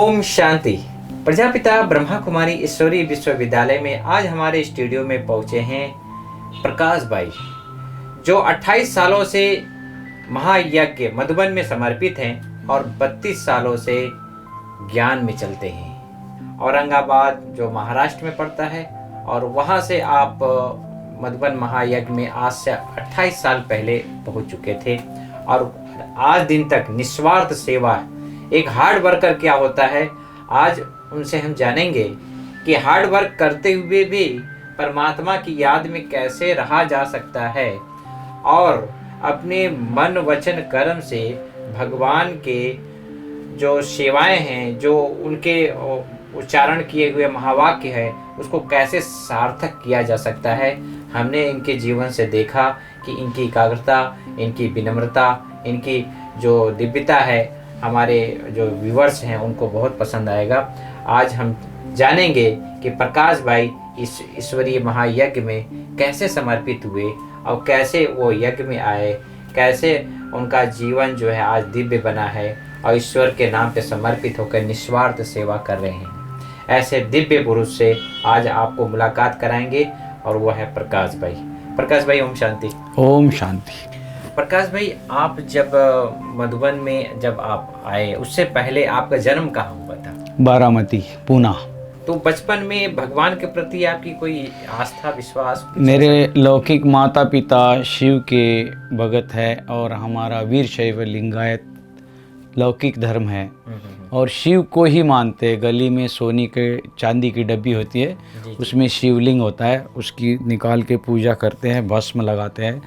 ओम शांति। प्रजापिता ब्रह्मा कुमारी ईश्वरीय विश्वविद्यालय में आज हमारे स्टूडियो में पहुंचे हैं प्रकाश भाई, जो 28 सालों से महायज्ञ मधुबन में समर्पित हैं और 32 सालों से ज्ञान में चलते हैं। औरंगाबाद जो महाराष्ट्र में पड़ता है, और वहां से आप मधुबन महायज्ञ में आज से 28 साल पहले पहुंच चुके थे और आज दिन तक निस्वार्थ सेवा। एक हार्ड वर्कर क्या होता है, आज उनसे हम जानेंगे कि हार्ड वर्क करते हुए भी परमात्मा की याद में कैसे रहा जा सकता है और अपने मन वचन कर्म से भगवान के जो सेवाएं हैं, जो उनके उच्चारण किए हुए महावाक्य है, उसको कैसे सार्थक किया जा सकता है। हमने इनके जीवन से देखा कि इनकी एकाग्रता, इनकी विनम्रता, इनकी जो दिव्यता है, हमारे जो व्यूवर्स हैं उनको बहुत पसंद आएगा। आज हम जानेंगे कि प्रकाश भाई इस ईश्वरीय महायज्ञ में कैसे समर्पित हुए और कैसे वो यज्ञ में आए, कैसे उनका जीवन जो है आज दिव्य बना है और ईश्वर के नाम पे समर्पित होकर निस्वार्थ सेवा कर रहे हैं। ऐसे दिव्य पुरुष से आज आपको मुलाकात कराएंगे और वो है प्रकाश भाई। प्रकाश भाई, ओम शांति। ओम शांति। प्रकाश भाई, आप जब मधुबन में जब आप आए, उससे पहले आपका जन्म कहाँ हुआ था? बारामती, पूना। तो बचपन में भगवान के प्रति आपकी कोई आस्था, विश्वास? मेरे लौकिक माता पिता शिव के भगत है और हमारा वीर शैव लिंगायत लौकिक धर्म है और शिव को ही मानते हैं। गली में सोनी के चांदी की डब्बी होती है, उसमें शिवलिंग होता है, उसकी निकाल के पूजा करते हैं, भस्म लगाते हैं।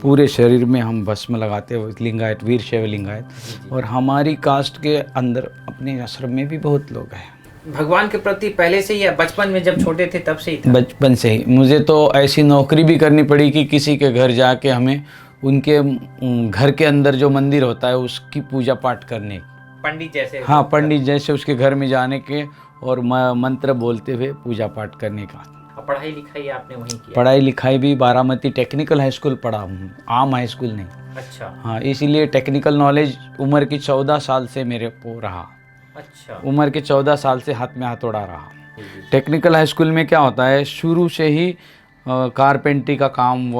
पूरे शरीर में हम भस्म लगाते हैं, लिंगायत, वीर शैव लिंगायत। और हमारी कास्ट के अंदर अपने आश्रम में भी बहुत लोग हैं। भगवान के प्रति पहले से या बचपन में जब छोटे थे तब से ही था? बचपन से ही। मुझे तो ऐसी नौकरी भी करनी पड़ी कि किसी के घर जाके हमें उनके घर के अंदर जो मंदिर होता है उसकी पूजा पाठ करने, पंडित जैसे? हाँ, पंडित जैसे उसके घर में जाने के और मंत्र बोलते हुए पूजा पाठ करने का। पढ़ाई लिखाई आपने वहीं किया? पढ़ाई लिखाई भी बारामती टेक्निकल हाई स्कूल पढ़ा हूँ, आम हाई स्कूल नहीं। अच्छा। हाँ, इसीलिए टेक्निकल नॉलेज उम्र की 14 साल से मेरे को रहा। अच्छा। उम्र के 14 साल से हाथ में हथौड़ा रहा। टेक्निकल हाई स्कूल में क्या होता है, शुरू से ही कारपेंट्री का काम,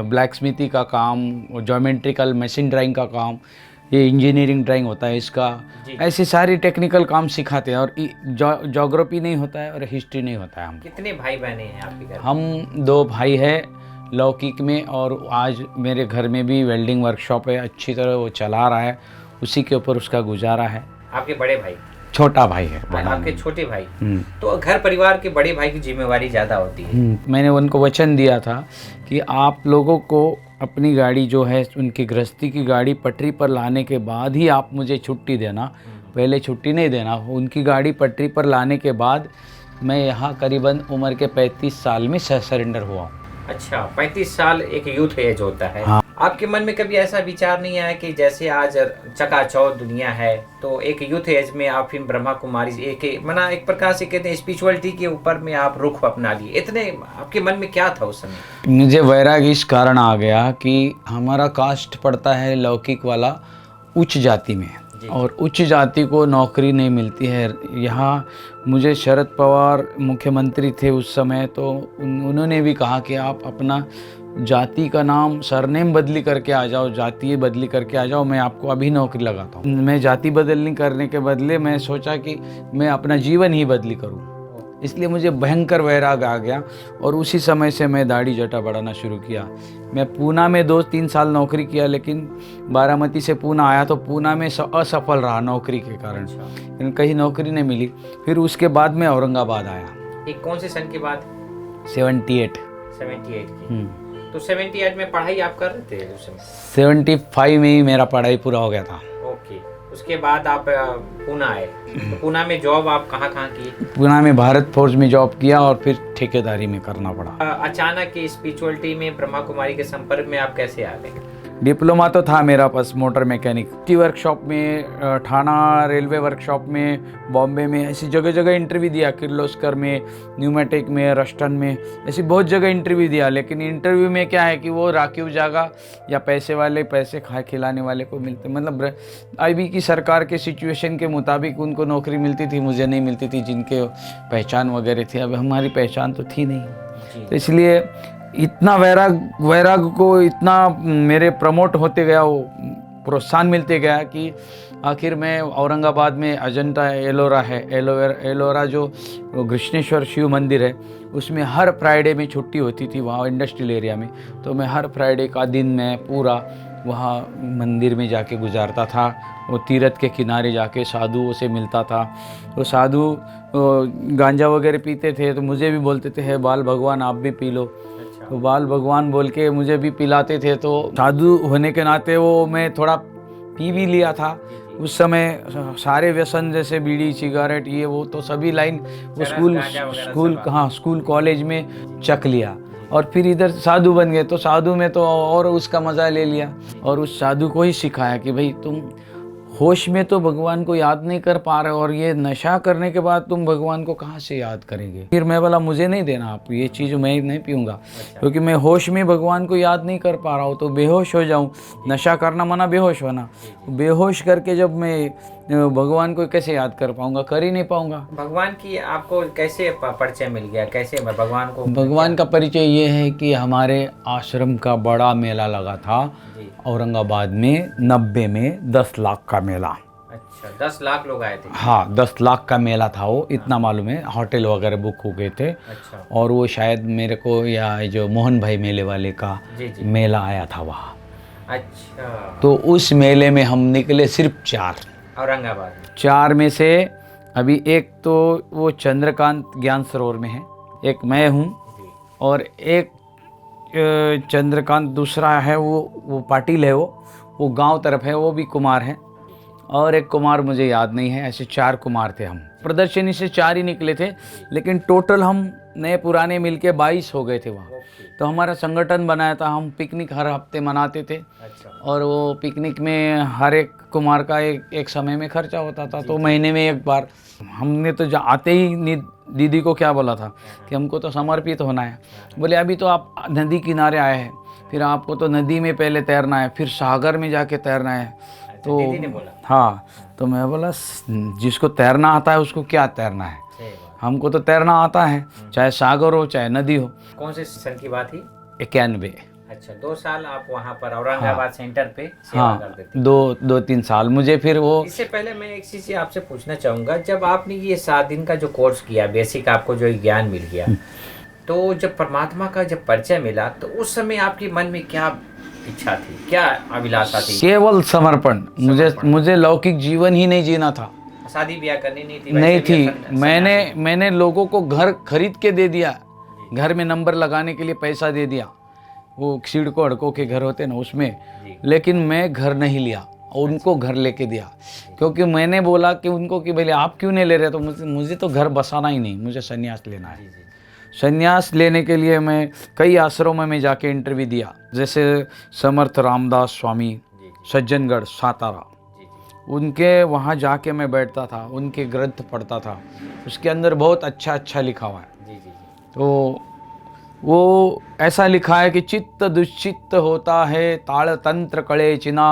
ब्लैक स्मिथी का काम, ज्योमेट्रिकल मशीन ड्राइंग का काम, ये इंजीनियरिंग ड्राइंग होता है इसका, ऐसे सारी टेक्निकल काम सिखाते हैं। और ज्योग्राफी नहीं होता है और हिस्ट्री नहीं होता है। हम कितने भाई बहने हैं आपके घर? हम 2 भाई हैं लौकिक में, और आज मेरे घर में भी वेल्डिंग वर्कशॉप है, अच्छी तरह वो चला रहा है, उसी के ऊपर उसका गुजारा है। आपके बड़े भाई? छोटा भाई है, बड़ा आपके छोटे भाई। तो घर परिवार के बड़े भाई की जिम्मेवारी ज़्यादा होती है। मैंने उनको वचन दिया था कि आप लोगों को अपनी गाड़ी जो है, उनकी गृहस्थी की गाड़ी पटरी पर लाने के बाद ही आप मुझे छुट्टी देना, पहले छुट्टी नहीं देना। उनकी गाड़ी पटरी पर लाने के बाद मैं यहाँ करीबन उम्र के 35 साल में सरेंडर हुआ हूँ। अच्छा, 35 साल एक यूथ एज होता है। हाँ। आपके मन में कभी ऐसा विचार नहीं आया कि जैसे आज चकाचौंध दुनिया है, तो एक यूथ एज में आप फिर ब्रह्मा कुमारी एक प्रकार से कहते हैं स्पिरिचुअलिटी के ऊपर में आप रुख अपना लिए, इतने आपके मन में क्या था उस समय? मुझे वैराग्य इस कारण आ गया कि हमारा कास्ट पड़ता है लौकिक वाला उच्च जाति में, और उच्च जाति को नौकरी नहीं मिलती है। यहाँ मुझे शरद पवार मुख्यमंत्री थे उस समय, तो उन्होंने भी कहा कि आप अपना जाति का नाम सरनेम बदली करके आ जाओ, जाति बदली करके आ जाओ, मैं आपको अभी नौकरी लगाता हूँ। मैं जाति बदलनी करने के बदले मैं सोचा कि मैं अपना जीवन ही बदली करूँ, इसलिए मुझे भयंकर वैराग आ गया और उसी समय से मैं दाढ़ी जटा बढ़ाना शुरू किया। मैं पूना में 2-3 साल नौकरी किया, लेकिन बारामती से पूना आया तो पूना में असफल रहा नौकरी के कारण, कहीं नौकरी नहीं मिली। फिर उसके बाद मैं औरंगाबाद आया। एक कौन से सन के बाद? 78 की। तो 78 में पढ़ाई आप कर रहे थे उस समय? 75 में ही मेरा पढ़ाई पूरा हो गया था। ओके। उसके बाद आप पूना आए, तो पूना में जॉब आप कहाँ की? पूना में भारत फोर्स में जॉब किया और फिर ठेकेदारी में करना पड़ा। अचानक स्पिरिचुअलिटी में ब्रह्मा कुमारी के संपर्क में आप कैसे आ गए? डिप्लोमा तो था मेरा पास मोटर मैकेनिक की वर्कशॉप में, ठाणा रेलवे वर्कशॉप में, बॉम्बे में, ऐसी जगह जगह इंटरव्यू दिया, किर्लोस्कर में, न्यूमेटिक में, रस्टन में, ऐसी बहुत जगह इंटरव्यू दिया। लेकिन इंटरव्यू में क्या है कि वो राखीव जगह या पैसे वाले पैसे खिलाने वाले को मिलते, मतलब अभी की सरकार के सिचुएशन के मुताबिक उनको नौकरी मिलती थी, मुझे नहीं मिलती थी, जिनके पहचान वगैरह थी। अब हमारी पहचान तो थी नहीं, तो इसलिए इतना वैराग को इतना मेरे प्रमोट होते गया, वो प्रोत्साहन मिलते गया कि आखिर मैं औरंगाबाद में अजंता एलोरा है, एलोरा जो कृष्णेश्वर शिव मंदिर है, उसमें हर फ्राइडे में छुट्टी होती थी वहाँ इंडस्ट्रियल एरिया में। तो मैं हर फ्राइडे का दिन मैं पूरा वहाँ मंदिर में जाके गुजारता था। वो तीरथ के किनारे जाके साधुओं से मिलता था। वो साधु गांजा वगैरह पीते थे, तो मुझे भी बोलते थे है बाल भगवान आप भी पी लो। तो बाल भगवान बोल के मुझे भी पिलाते थे। तो साधु होने के नाते वो मैं थोड़ा पी भी लिया था उस समय। सारे व्यसन जैसे बीड़ी सिगरेट ये वो तो सभी लाइन वो स्कूल कॉलेज में चख लिया, और फिर इधर साधु बन गए। तो साधु में तो और उसका मज़ा ले लिया, और उस साधु को ही सिखाया कि भाई तुम होश में तो भगवान को याद नहीं कर पा रहे, और ये नशा करने के बाद तुम भगवान को कहाँ से याद करेंगे। फिर मैं बोला मुझे नहीं देना आप ये चीज़, मैं नहीं पीऊँगा, क्योंकि मैं होश में भगवान को याद नहीं कर पा रहा हूँ, तो बेहोश हो जाऊँ। नशा करना मना बेहोश होना, बेहोश करके जब मैं भगवान को कैसे याद कर पाऊँगा, कर ही नहीं पाऊँगा। भगवान की आपको कैसे परिचय मिल गया, कैसे भगवान को? भगवान का परिचय ये है कि हमारे आश्रम का बड़ा मेला लगा था औरंगाबाद में 90 में, 10 लाख का मेला। अच्छा, 10 लाख लोग आए थे? हाँ, 10 लाख का मेला था वो, इतना मालूम है। होटल वगैरह बुक हो गए थे। अच्छा। और वो शायद मेरे को या जो मोहन भाई मेले वाले का मेला आया था वहाँ। अच्छा। तो उस मेले में हम निकले सिर्फ 4 औरंगाबाद में। 4 में से अभी एक तो वो चंद्रकांत ज्ञान सरोवर में है, एक मैं हूँ, और एक चंद्रकांत दूसरा है वो पाटिल है, वो गांव तरफ है, वो भी कुमार है, और एक कुमार मुझे याद नहीं है। ऐसे 4 कुमार थे हम। प्रदर्शनी से 4 ही निकले थे, लेकिन टोटल हम नए पुराने मिलके 22 हो गए थे वहाँ। तो हमारा संगठन बनाया था, हम पिकनिक हर हफ्ते मनाते थे। अच्छा। और वो पिकनिक में हर एक कुमार का एक समय में खर्चा होता था। तो महीने में एक बार हमने तो आते ही दीदी को क्या बोला था कि हमको तो समर्पित होना है। बोले अभी तो आप नदी किनारे आए हैं, फिर आपको तो नदी में पहले तैरना है, फिर सागर में जाके तैरना है। तो दीदी ने बोला? हाँ। तो मैं बोला जिसको तैरना आता है उसको क्या तैरना है, हमको तो तैरना आता है, चाहे सागर हो चाहे नदी हो। कौन से सन की बात थी? 91। अच्छा, 2 साल आप वहाँ पर औरंगाबाद सेंटर पे सेवा करते थे? 2-3 साल। मुझे फिर वो, इससे पहले मैं एक चीज़ आपसे पूछना चाहूँगा, जब आपने ये 7 दिन का जो कोर्स किया, बेसिक आपको जो ज्ञान मिल गया, तो जब परमात्मा का जब परिचय मिला, तो उस समय आपके मन में क्या इच्छा थी, क्या अभिलाषा थी? केवल समर्पण। मुझे लौकिक जीवन ही नहीं जीना था। शादी ब्याह करनी नहीं थी? नहीं थी। मैंने लोगों को घर खरीद के दे दिया, घर में नंबर लगाने के लिए पैसा दे दिया, वो सिड़को अड़कों के घर होते ना उसमें, लेकिन मैं घर नहीं लिया और उनको घर लेके दिया। क्योंकि मैंने बोला कि उनको कि भले आप क्यों नहीं ले रहे, तो मुझे तो घर बसाना ही नहीं, मुझे संन्यास लेना है। संन्यास लेने के लिए मैं कई आश्रमों में जाके इंटरव्यू दिया, जैसे समर्थ रामदास स्वामी सज्जनगढ़ सातारा, उनके वहाँ जाके मैं बैठता था, उनके ग्रंथ पढ़ता था, उसके अंदर बहुत अच्छा लिखा हुआ है। तो वो ऐसा लिखा है कि चित्त दुश्चित्त होता है, ताड़ तंत्र कड़े चिना,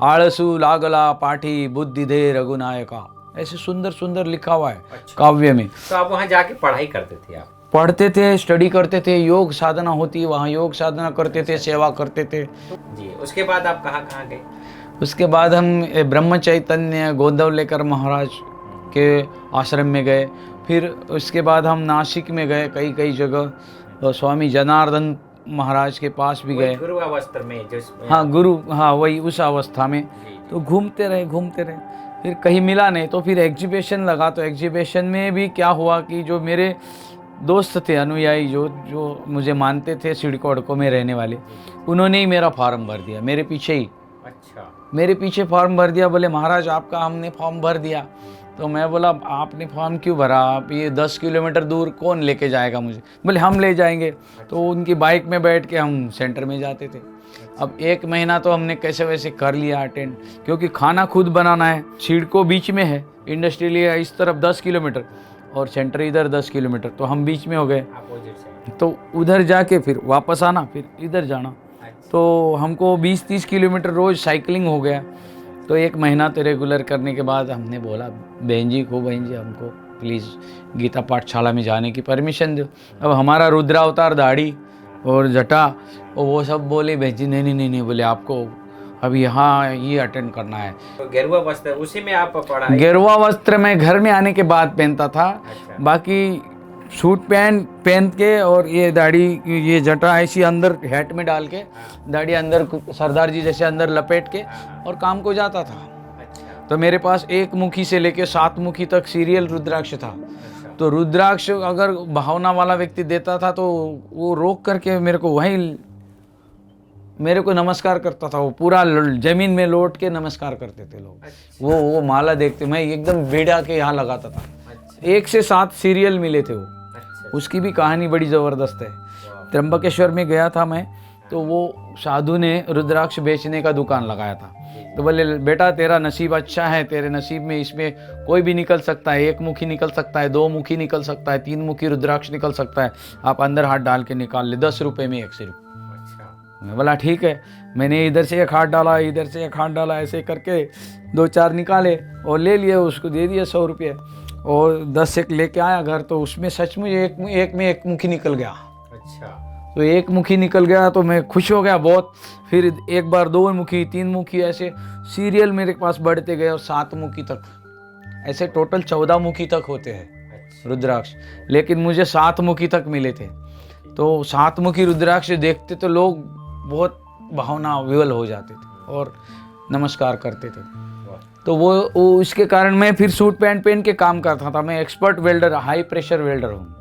आलसू लागला पाठी बुद्धि दे रघुनायका। ऐसे सुंदर लिखा हुआ है। अच्छा। काव्य में। तो आप वहाँ जाके पढ़ाई करते थे? आप पढ़ते थे, स्टडी करते थे, योग साधना होती है वहाँ, योग साधना करते थे, सेवा करते थे जी। उसके बाद आप कहाँ गए? उसके बाद हम ब्रह्म चैतन्य गोंदवलेकर महाराज के आश्रम में गए। फिर उसके बाद हम नासिक में गए, कई जगह, और स्वामी जनार्दन महाराज के पास भी गए। गुरु अवस्था में वही उस अवस्था में। तो घूमते रहे, फिर कहीं मिला नहीं, तो फिर एग्जीबिशन लगा। तो एग्जीबिशन में भी क्या हुआ कि जो मेरे दोस्त थे, अनुयायी जो मुझे मानते थे, सिडको अड़को में रहने वाले, उन्होंने ही मेरा फॉर्म भर दिया मेरे पीछे ही। अच्छा। मेरे पीछे फॉर्म भर दिया। बोले महाराज आपका हमने फॉर्म भर दिया। तो मैं बोला आपने फॉर्म क्यों भरा, आप ये 10 किलोमीटर दूर कौन लेके जाएगा मुझे? बोले हम ले जाएंगे। तो उनकी बाइक में बैठ के हम सेंटर में जाते थे। अब 1 महीना तो हमने कैसे वैसे कर लिया अटेंड, क्योंकि खाना खुद बनाना है। छिड़को बीच में है, इंडस्ट्रियल एरिया इस तरफ 10 किलोमीटर और सेंटर इधर 10 किलोमीटर, तो हम बीच में हो गए। Opposite side. तो उधर जाके फिर वापस आना, फिर इधर जाना, तो हमको 20-30 किलोमीटर रोज़ साइकिलिंग हो गया। तो 1 महीना तो रेगुलर करने के बाद हमने बोला बहन जी हमको प्लीज़ गीता पाठशाला में जाने की परमिशन दो। अब हमारा रुद्रावतार दाढ़ी और जटा और वो सब बोले बहन जी नहीं बोले आपको अभी यहाँ ये अटेंड करना है। तो गेरुआ वस्त्र उसी में आप पढ़ा? गेरुआ वस्त्र मैं घर में आने के बाद पहनता था। अच्छा। बाकी सूट पैंट पहन के और ये दाढ़ी ये जटा ऐसी अंदर हैट में डाल के दाढ़ी अंदर सरदार जी जैसे अंदर लपेट के और काम को जाता था। अच्छा। तो मेरे पास 1 मुखी से लेके 7 मुखी तक सीरियल रुद्राक्ष था। अच्छा। तो रुद्राक्ष अगर भावना वाला व्यक्ति देता था तो वो रोक करके मेरे को वहीं मेरे को नमस्कार करता था। वो पूरा जमीन में लौट के नमस्कार करते थे लोग। अच्छा। वो माला देखते, मैं एकदम भिड़ा के यहाँ लगाता था। अच्छा। 1 से 7 सीरियल मिले थे वो। अच्छा। उसकी भी कहानी बड़ी ज़बरदस्त है। त्र्यंबकेश्वर में गया था मैं, तो वो साधु ने रुद्राक्ष बेचने का दुकान लगाया था। तो बोले बेटा तेरा नसीब अच्छा है, तेरे नसीब में इसमें कोई भी निकल सकता है, 1 मुखी निकल सकता है, 2 मुखी निकल सकता है, 3 मुखी रुद्राक्ष निकल सकता है, आप अंदर हाथ डाल के निकाल ले, 10 रुपये में 1 सिर्फ। मैं बोला ठीक है। मैंने इधर से 1 हाथ डाला, इधर से 1 हाथ डाला, ऐसे करके 2-4 निकाले और ले लिए, उसको दे दिए 100 रुपये और 10 एक लेके आया घर। तो उसमें सचमुच एक में 1 मुखी निकल गया। अच्छा। तो 1 मुखी निकल गया तो मैं खुश हो गया बहुत। फिर एक बार 2 मुखी, 3 मुखी, ऐसे सीरियल मेरे पास बढ़ते गए और 7 मुखी तक, ऐसे टोटल 14 मुखी तक होते हैं अच्छा। रुद्राक्ष, लेकिन मुझे 7 मुखी तक मिले थे। तो 7 मुखी रुद्राक्ष देखते तो लोग बहुत भावना विवल हो जाते थे और नमस्कार करते थे। तो वो इसके कारण मैं फिर सूट पैंट पहन के काम करता था। मैं expert welder, high pressure welder हूँ।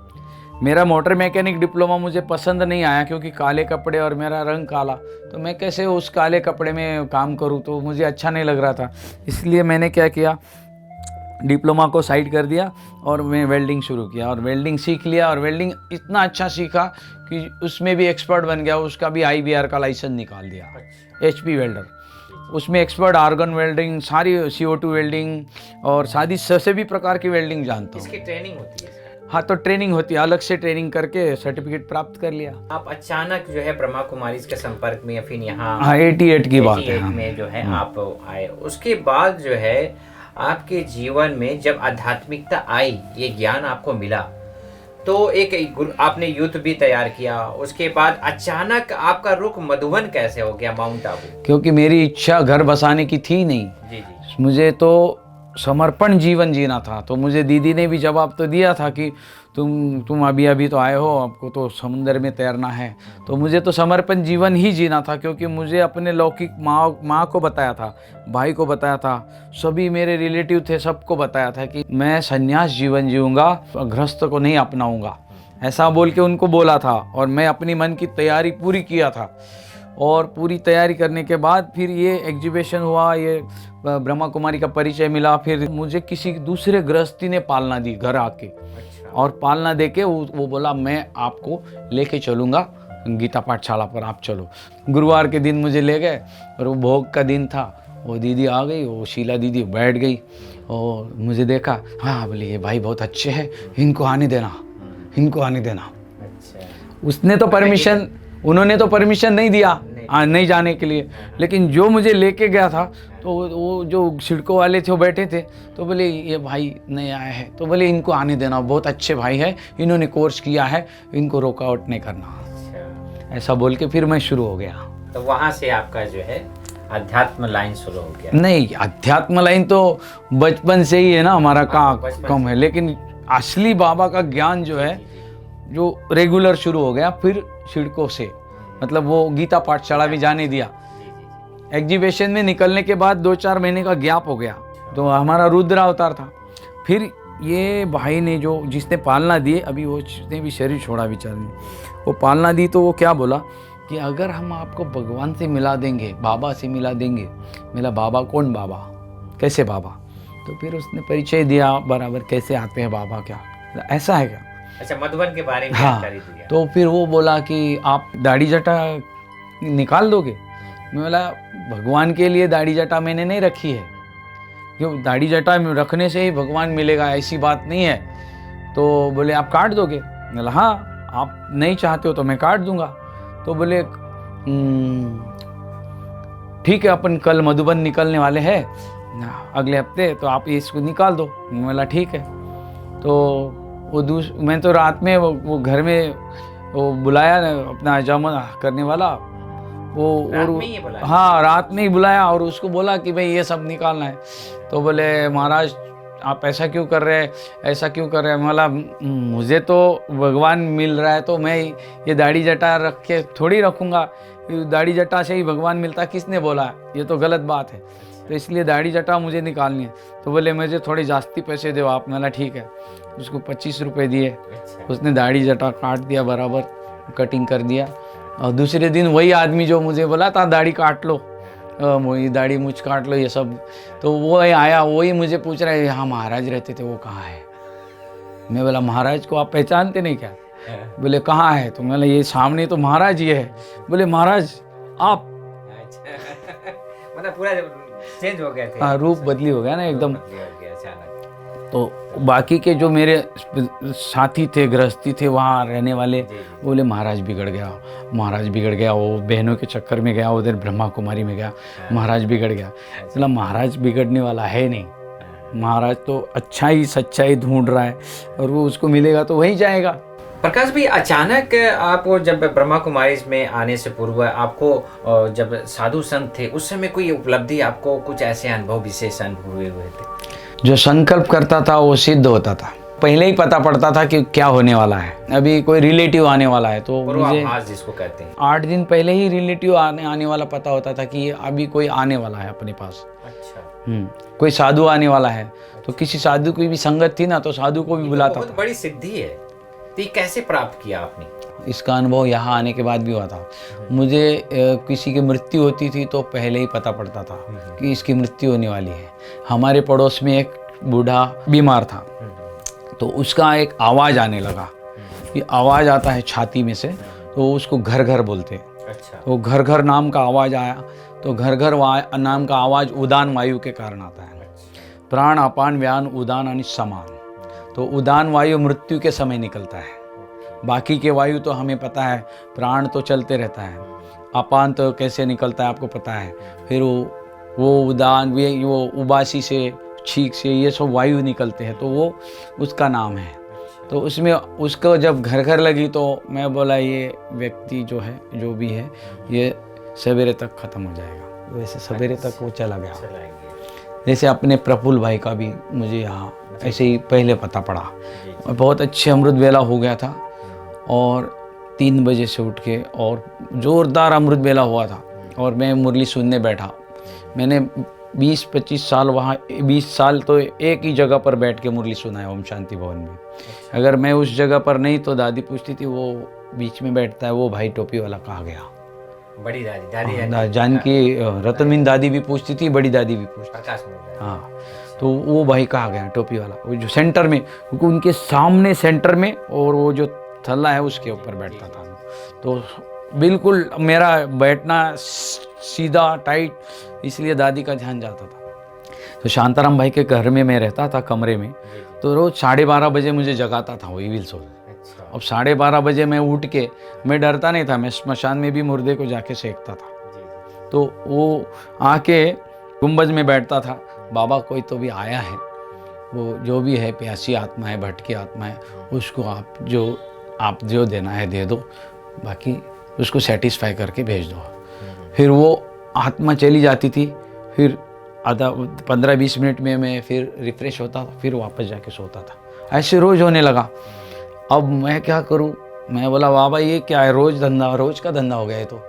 मेरा मोटर मैकेनिक डिप्लोमा मुझे पसंद नहीं आया, क्योंकि काले कपड़े और मेरा रंग काला, तो मैं कैसे उस काले कपड़े में काम करूँ, तो मुझे अच्छा नहीं लग रहा था। इसलिए मैंने क्या किया, डिप्लोमा को साइड कर दिया और मैं वेल्डिंग शुरू किया और वेल्डिंग सीख लिया। और वेल्डिंग इतना अच्छा सीखा कि उसमें भी एक्सपर्ट बन गया, उसका भी IBR का लाइसेंस निकाल दिया। HP वेल्डर, उसमें एक्सपर्ट आर्गन वेल्डिंग, सारी CO2 वेल्डिंग और सभी भी प्रकार की वेल्डिंग जानता हूँ। इसकी ट्रेनिंग होती है? हाँ, तो ट्रेनिंग होती है, अलग से ट्रेनिंग करके सर्टिफिकेट प्राप्त कर लिया। आप अचानक जो है ब्रह्मा कुमारी के संपर्क में या फिर यहाँ? हाँ, 88 की बात है। 88 में जो है आप आए, उसके बाद जो है आपके जीवन में जब आध्यात्मिकता आई, ये ज्ञान आपको मिला, तो एक आपने यूथ भी तैयार किया, उसके बाद अचानक आपका रुख मधुबन कैसे हो गया, माउंट आबू? क्योंकि मेरी इच्छा घर बसाने की थी नहीं। जी जी। मुझे तो समर्पण जीवन जीना था। तो मुझे दीदी ने भी जवाब तो दिया था कि तुम अभी तो आए हो, आपको तो समुद्र में तैरना है। तो मुझे तो समर्पण जीवन ही जीना था, क्योंकि मुझे अपने लौकिक माँ को बताया था, भाई को बताया था, सभी मेरे रिलेटिव थे, सबको बताया था कि मैं संन्यास जीवन जीऊँगा, गृहस्थ को नहीं अपनाऊँगा, ऐसा बोल के उनको बोला था। और मैं अपनी मन की तैयारी पूरी किया था। और पूरी तैयारी करने के बाद फिर ये एग्जीबिशन हुआ, ये ब्रह्मा कुमारी का परिचय मिला। फिर मुझे किसी दूसरे गृहस्थी ने पालना दी घर आके। अच्छा। और पालना दे के वो बोला मैं आपको लेके चलूँगा गीता पाठशाला पर, आप चलो। गुरुवार के दिन मुझे ले गए और वो भोग का दिन था। वो दीदी आ गई, वो शीला दीदी बैठ गई और मुझे देखा, हाँ बोले ये भाई बहुत अच्छे हैं, इनको आने देना, इनको आने देना। अच्छा। उसने तो परमिशन, उन्होंने तो परमिशन नहीं दिया नहीं जाने के लिए, लेकिन जो मुझे लेके गया था तो वो जो छिड़को वाले थे वो बैठे थे, तो बोले ये भाई नए आए हैं, तो बोले इनको आने देना, बहुत अच्छे भाई है, इन्होंने कोर्स किया है, इनको रोकआउट नहीं करना। अच्छा। ऐसा बोल के फिर मैं शुरू हो गया। तो वहाँ से आपका जो है अध्यात्म लाइन शुरू हो गया? नहीं, अध्यात्म लाइन तो बचपन से ही है ना हमारा, बचपन कम है, लेकिन असली बाबा का ज्ञान जो है जो रेगुलर शुरू हो गया फिर छिड़को से, मतलब वो गीता पाठशाला भी जाने दिया। एग्जीबिशन में निकलने के बाद 2-4 महीने का गैप हो गया, तो हमारा रुद्र अवतार था। फिर ये भाई ने जो जिसने पालना दी, अभी वो जिसने भी शरीर छोड़ा बेचारे ने, वो पालना दी, तो वो क्या बोला कि अगर हम आपको भगवान से मिला देंगे, बाबा से मिला देंगे। मेरा बाबा कौन बाबा, कैसे बाबा? तो फिर उसने परिचय दिया बराबर, कैसे आते हैं बाबा, क्या ऐसा है क्या? अच्छा, मधुबन के बारे में हाँ, जानकारी दिया। तो फिर वो बोला कि आप दाढ़ी जटा निकाल दोगे? मैं बोला भगवान के लिए दाढ़ी जटा मैंने नहीं रखी है, क्यों दाढ़ी जटा में रखने से ही भगवान मिलेगा ऐसी बात नहीं है। तो बोले आप काट दोगे? मैं बोला हाँ, आप नहीं चाहते हो तो मैं काट दूंगा। तो बोले ठीक है, अपन कल मधुबन निकलने वाले हैं अगले हफ्ते, तो आप इसको निकाल दो। मैं बोला ठीक है। तो वो मैं तो रात में वो घर में वो बुलाया अपना जमा करने वाला, वो रात और में ही बुलाया? हाँ रात में ही बुलाया और उसको बोला कि भाई ये सब निकालना है। तो बोले महाराज आप ऐसा क्यों कर रहे हैं, ऐसा क्यों कर रहे हैं? बोला मुझे तो भगवान मिल रहा है तो मैं ये दाढ़ी जटा रख के थोड़ी रखूँगा, दाढ़ी जटा से ही भगवान मिलता, किसने बोला? ये तो गलत बात है, तो इसलिए दाढ़ी जटा मुझे निकालनी है। तो बोले मुझे थोड़ी जास्ती पैसे दो आप। मैंने ठीक है, उसको 25 रुपये दिए। उसने दाढ़ी जटा काट दिया, बराबर कटिंग कर दिया। और दूसरे दिन वही आदमी जो मुझे बोला था दाढ़ी काट लो, वही दाढ़ी मुझ काट लो ये सब, तो वो आया, वही मुझे पूछ रहा है यहाँ महाराज रहते थे वो कहाँ है? मैं बोला महाराज को आप पहचानते नहीं क्या? बोले कहाँ है? तो मैं बोला ये सामने तो महाराज ये है। बोले महाराज आप? मतलब पूरा चेंज हो गए थे? हाँ, रूप बदली हो गया ना एकदम। बदली हो गया अचानक। तो बाकी के जो मेरे साथी थे, गृहस्थी थे वहाँ रहने वाले, बोले महाराज बिगड़ गया, महाराज बिगड़ गया, वो बहनों के चक्कर में गया, उधर ब्रह्मा कुमारी में गया, महाराज बिगड़ गया। मतलब महाराज बिगड़ने वाला है नहीं, महाराज तो अच्छाई सच्चाई ढूंढ रहा है और वो उसको मिलेगा तो वहीं जाएगा। प्रकाश भाई, अचानक आपको जब ब्रह्मा कुमारी में आने से पूर्व आपको जब साधु संत थे उस समय कोई उपलब्धि, आपको कुछ ऐसे अनुभव, विशेष अनुभव हुए थे? जो संकल्प करता था वो सिद्ध होता था, पहले ही पता पड़ता था कि क्या होने वाला है। अभी कोई रिलेटिव आने वाला है तो मुझे जिसको कहते हैं 8 दिन पहले ही रिलेटिव आने वाला पता होता था कि अभी कोई आने वाला है अपने पास। अच्छा। कोई साधु आने वाला है, तो किसी साधु की भी संगत थी ना तो साधु को भी बुलाता बहुत था। बड़ी सिद्धि है, तो ये कैसे प्राप्त किया आपने? इसका अनुभव यहाँ आने के बाद भी हुआ था। मुझे किसी की मृत्यु होती थी तो पहले ही पता पड़ता था कि इसकी मृत्यु होने वाली है। हमारे पड़ोस में एक बूढ़ा बीमार था, तो उसका एक आवाज़ आने लगा, कि आवाज़ आता है छाती में से, तो उसको घर घर बोलते। अच्छा। तो घर घर नाम का आवाज़ आया, तो घर घर नाम का आवाज़ उदान वायु के कारण आता है। प्राण अपान व्यान उदान आणि समान। तो उदान वायु मृत्यु के समय निकलता है, बाकी के वायु तो हमें पता है, प्राण तो चलते रहता है। अपान तो कैसे निकलता है आपको पता है। फिर वो उदान, वो उबासी से, छींक से, ये सब वायु निकलते हैं, तो वो उसका नाम है। तो उसमें उसको जब घर घर लगी तो मैं बोला ये व्यक्ति जो है, जो भी है, ये सवेरे तक ख़त्म हो जाएगा। वैसे सवेरे तक वो चला गया। जैसे अपने प्रफुल्ल भाई का भी मुझे यहाँ ऐसे ही पहले पता पड़ा। बहुत अच्छे अमृत वेला हो गया था और 3 बजे से उठ के और ज़ोरदार अमृत वेला हुआ था और मैं मुरली सुनने बैठा। मैंने 20-25 साल वहाँ, 20 साल तो एक ही जगह पर बैठ के मुरली सुना है, ओम शांति भवन में। अगर मैं उस जगह पर नहीं तो दादी पूछती थी वो बीच में बैठता है वो भाई टोपी वाला कहाँ गया? बड़ी दादी जानकी रतनमीन दादी भी पूछती थी, बड़ी दादी भी पूछती। हाँ, तो वो भाई कहाँ गया टोपी वाला? वो जो सेंटर में, क्योंकि उनके सामने सेंटर में और वो जो थल्ला है उसके ऊपर बैठता था। तो बिल्कुल मेरा बैठना सीधा टाइट, इसलिए दादी का ध्यान जाता था। तो शांताराम भाई के घर में मैं रहता था कमरे में, तो रोज़ 12:30 बजे मुझे जगाता था वही विल सोल। अब 12:30 बजे मैं उठ के, मैं डरता नहीं था, मैं स्मशान में भी मुर्दे को जाके सेकता था। तो वो आके गुंबज में बैठता था, बाबा कोई तो भी आया है, वो जो भी है प्यासी आत्मा है, भटकी आत्मा है, उसको आप जो देना है दे दो, बाकी उसको सेटिस्फाई करके भेज दो। फिर वो आत्मा चली जाती थी, फिर आधा 15-20 मिनट में मैं फिर रिफ्रेश होता था, फिर वापस जाके सोता था। ऐसे रोज़ होने लगा। अब मैं क्या करूं? मैं बोला बाबा ये क्या है, रोज़ का धंधा हो गया है। तो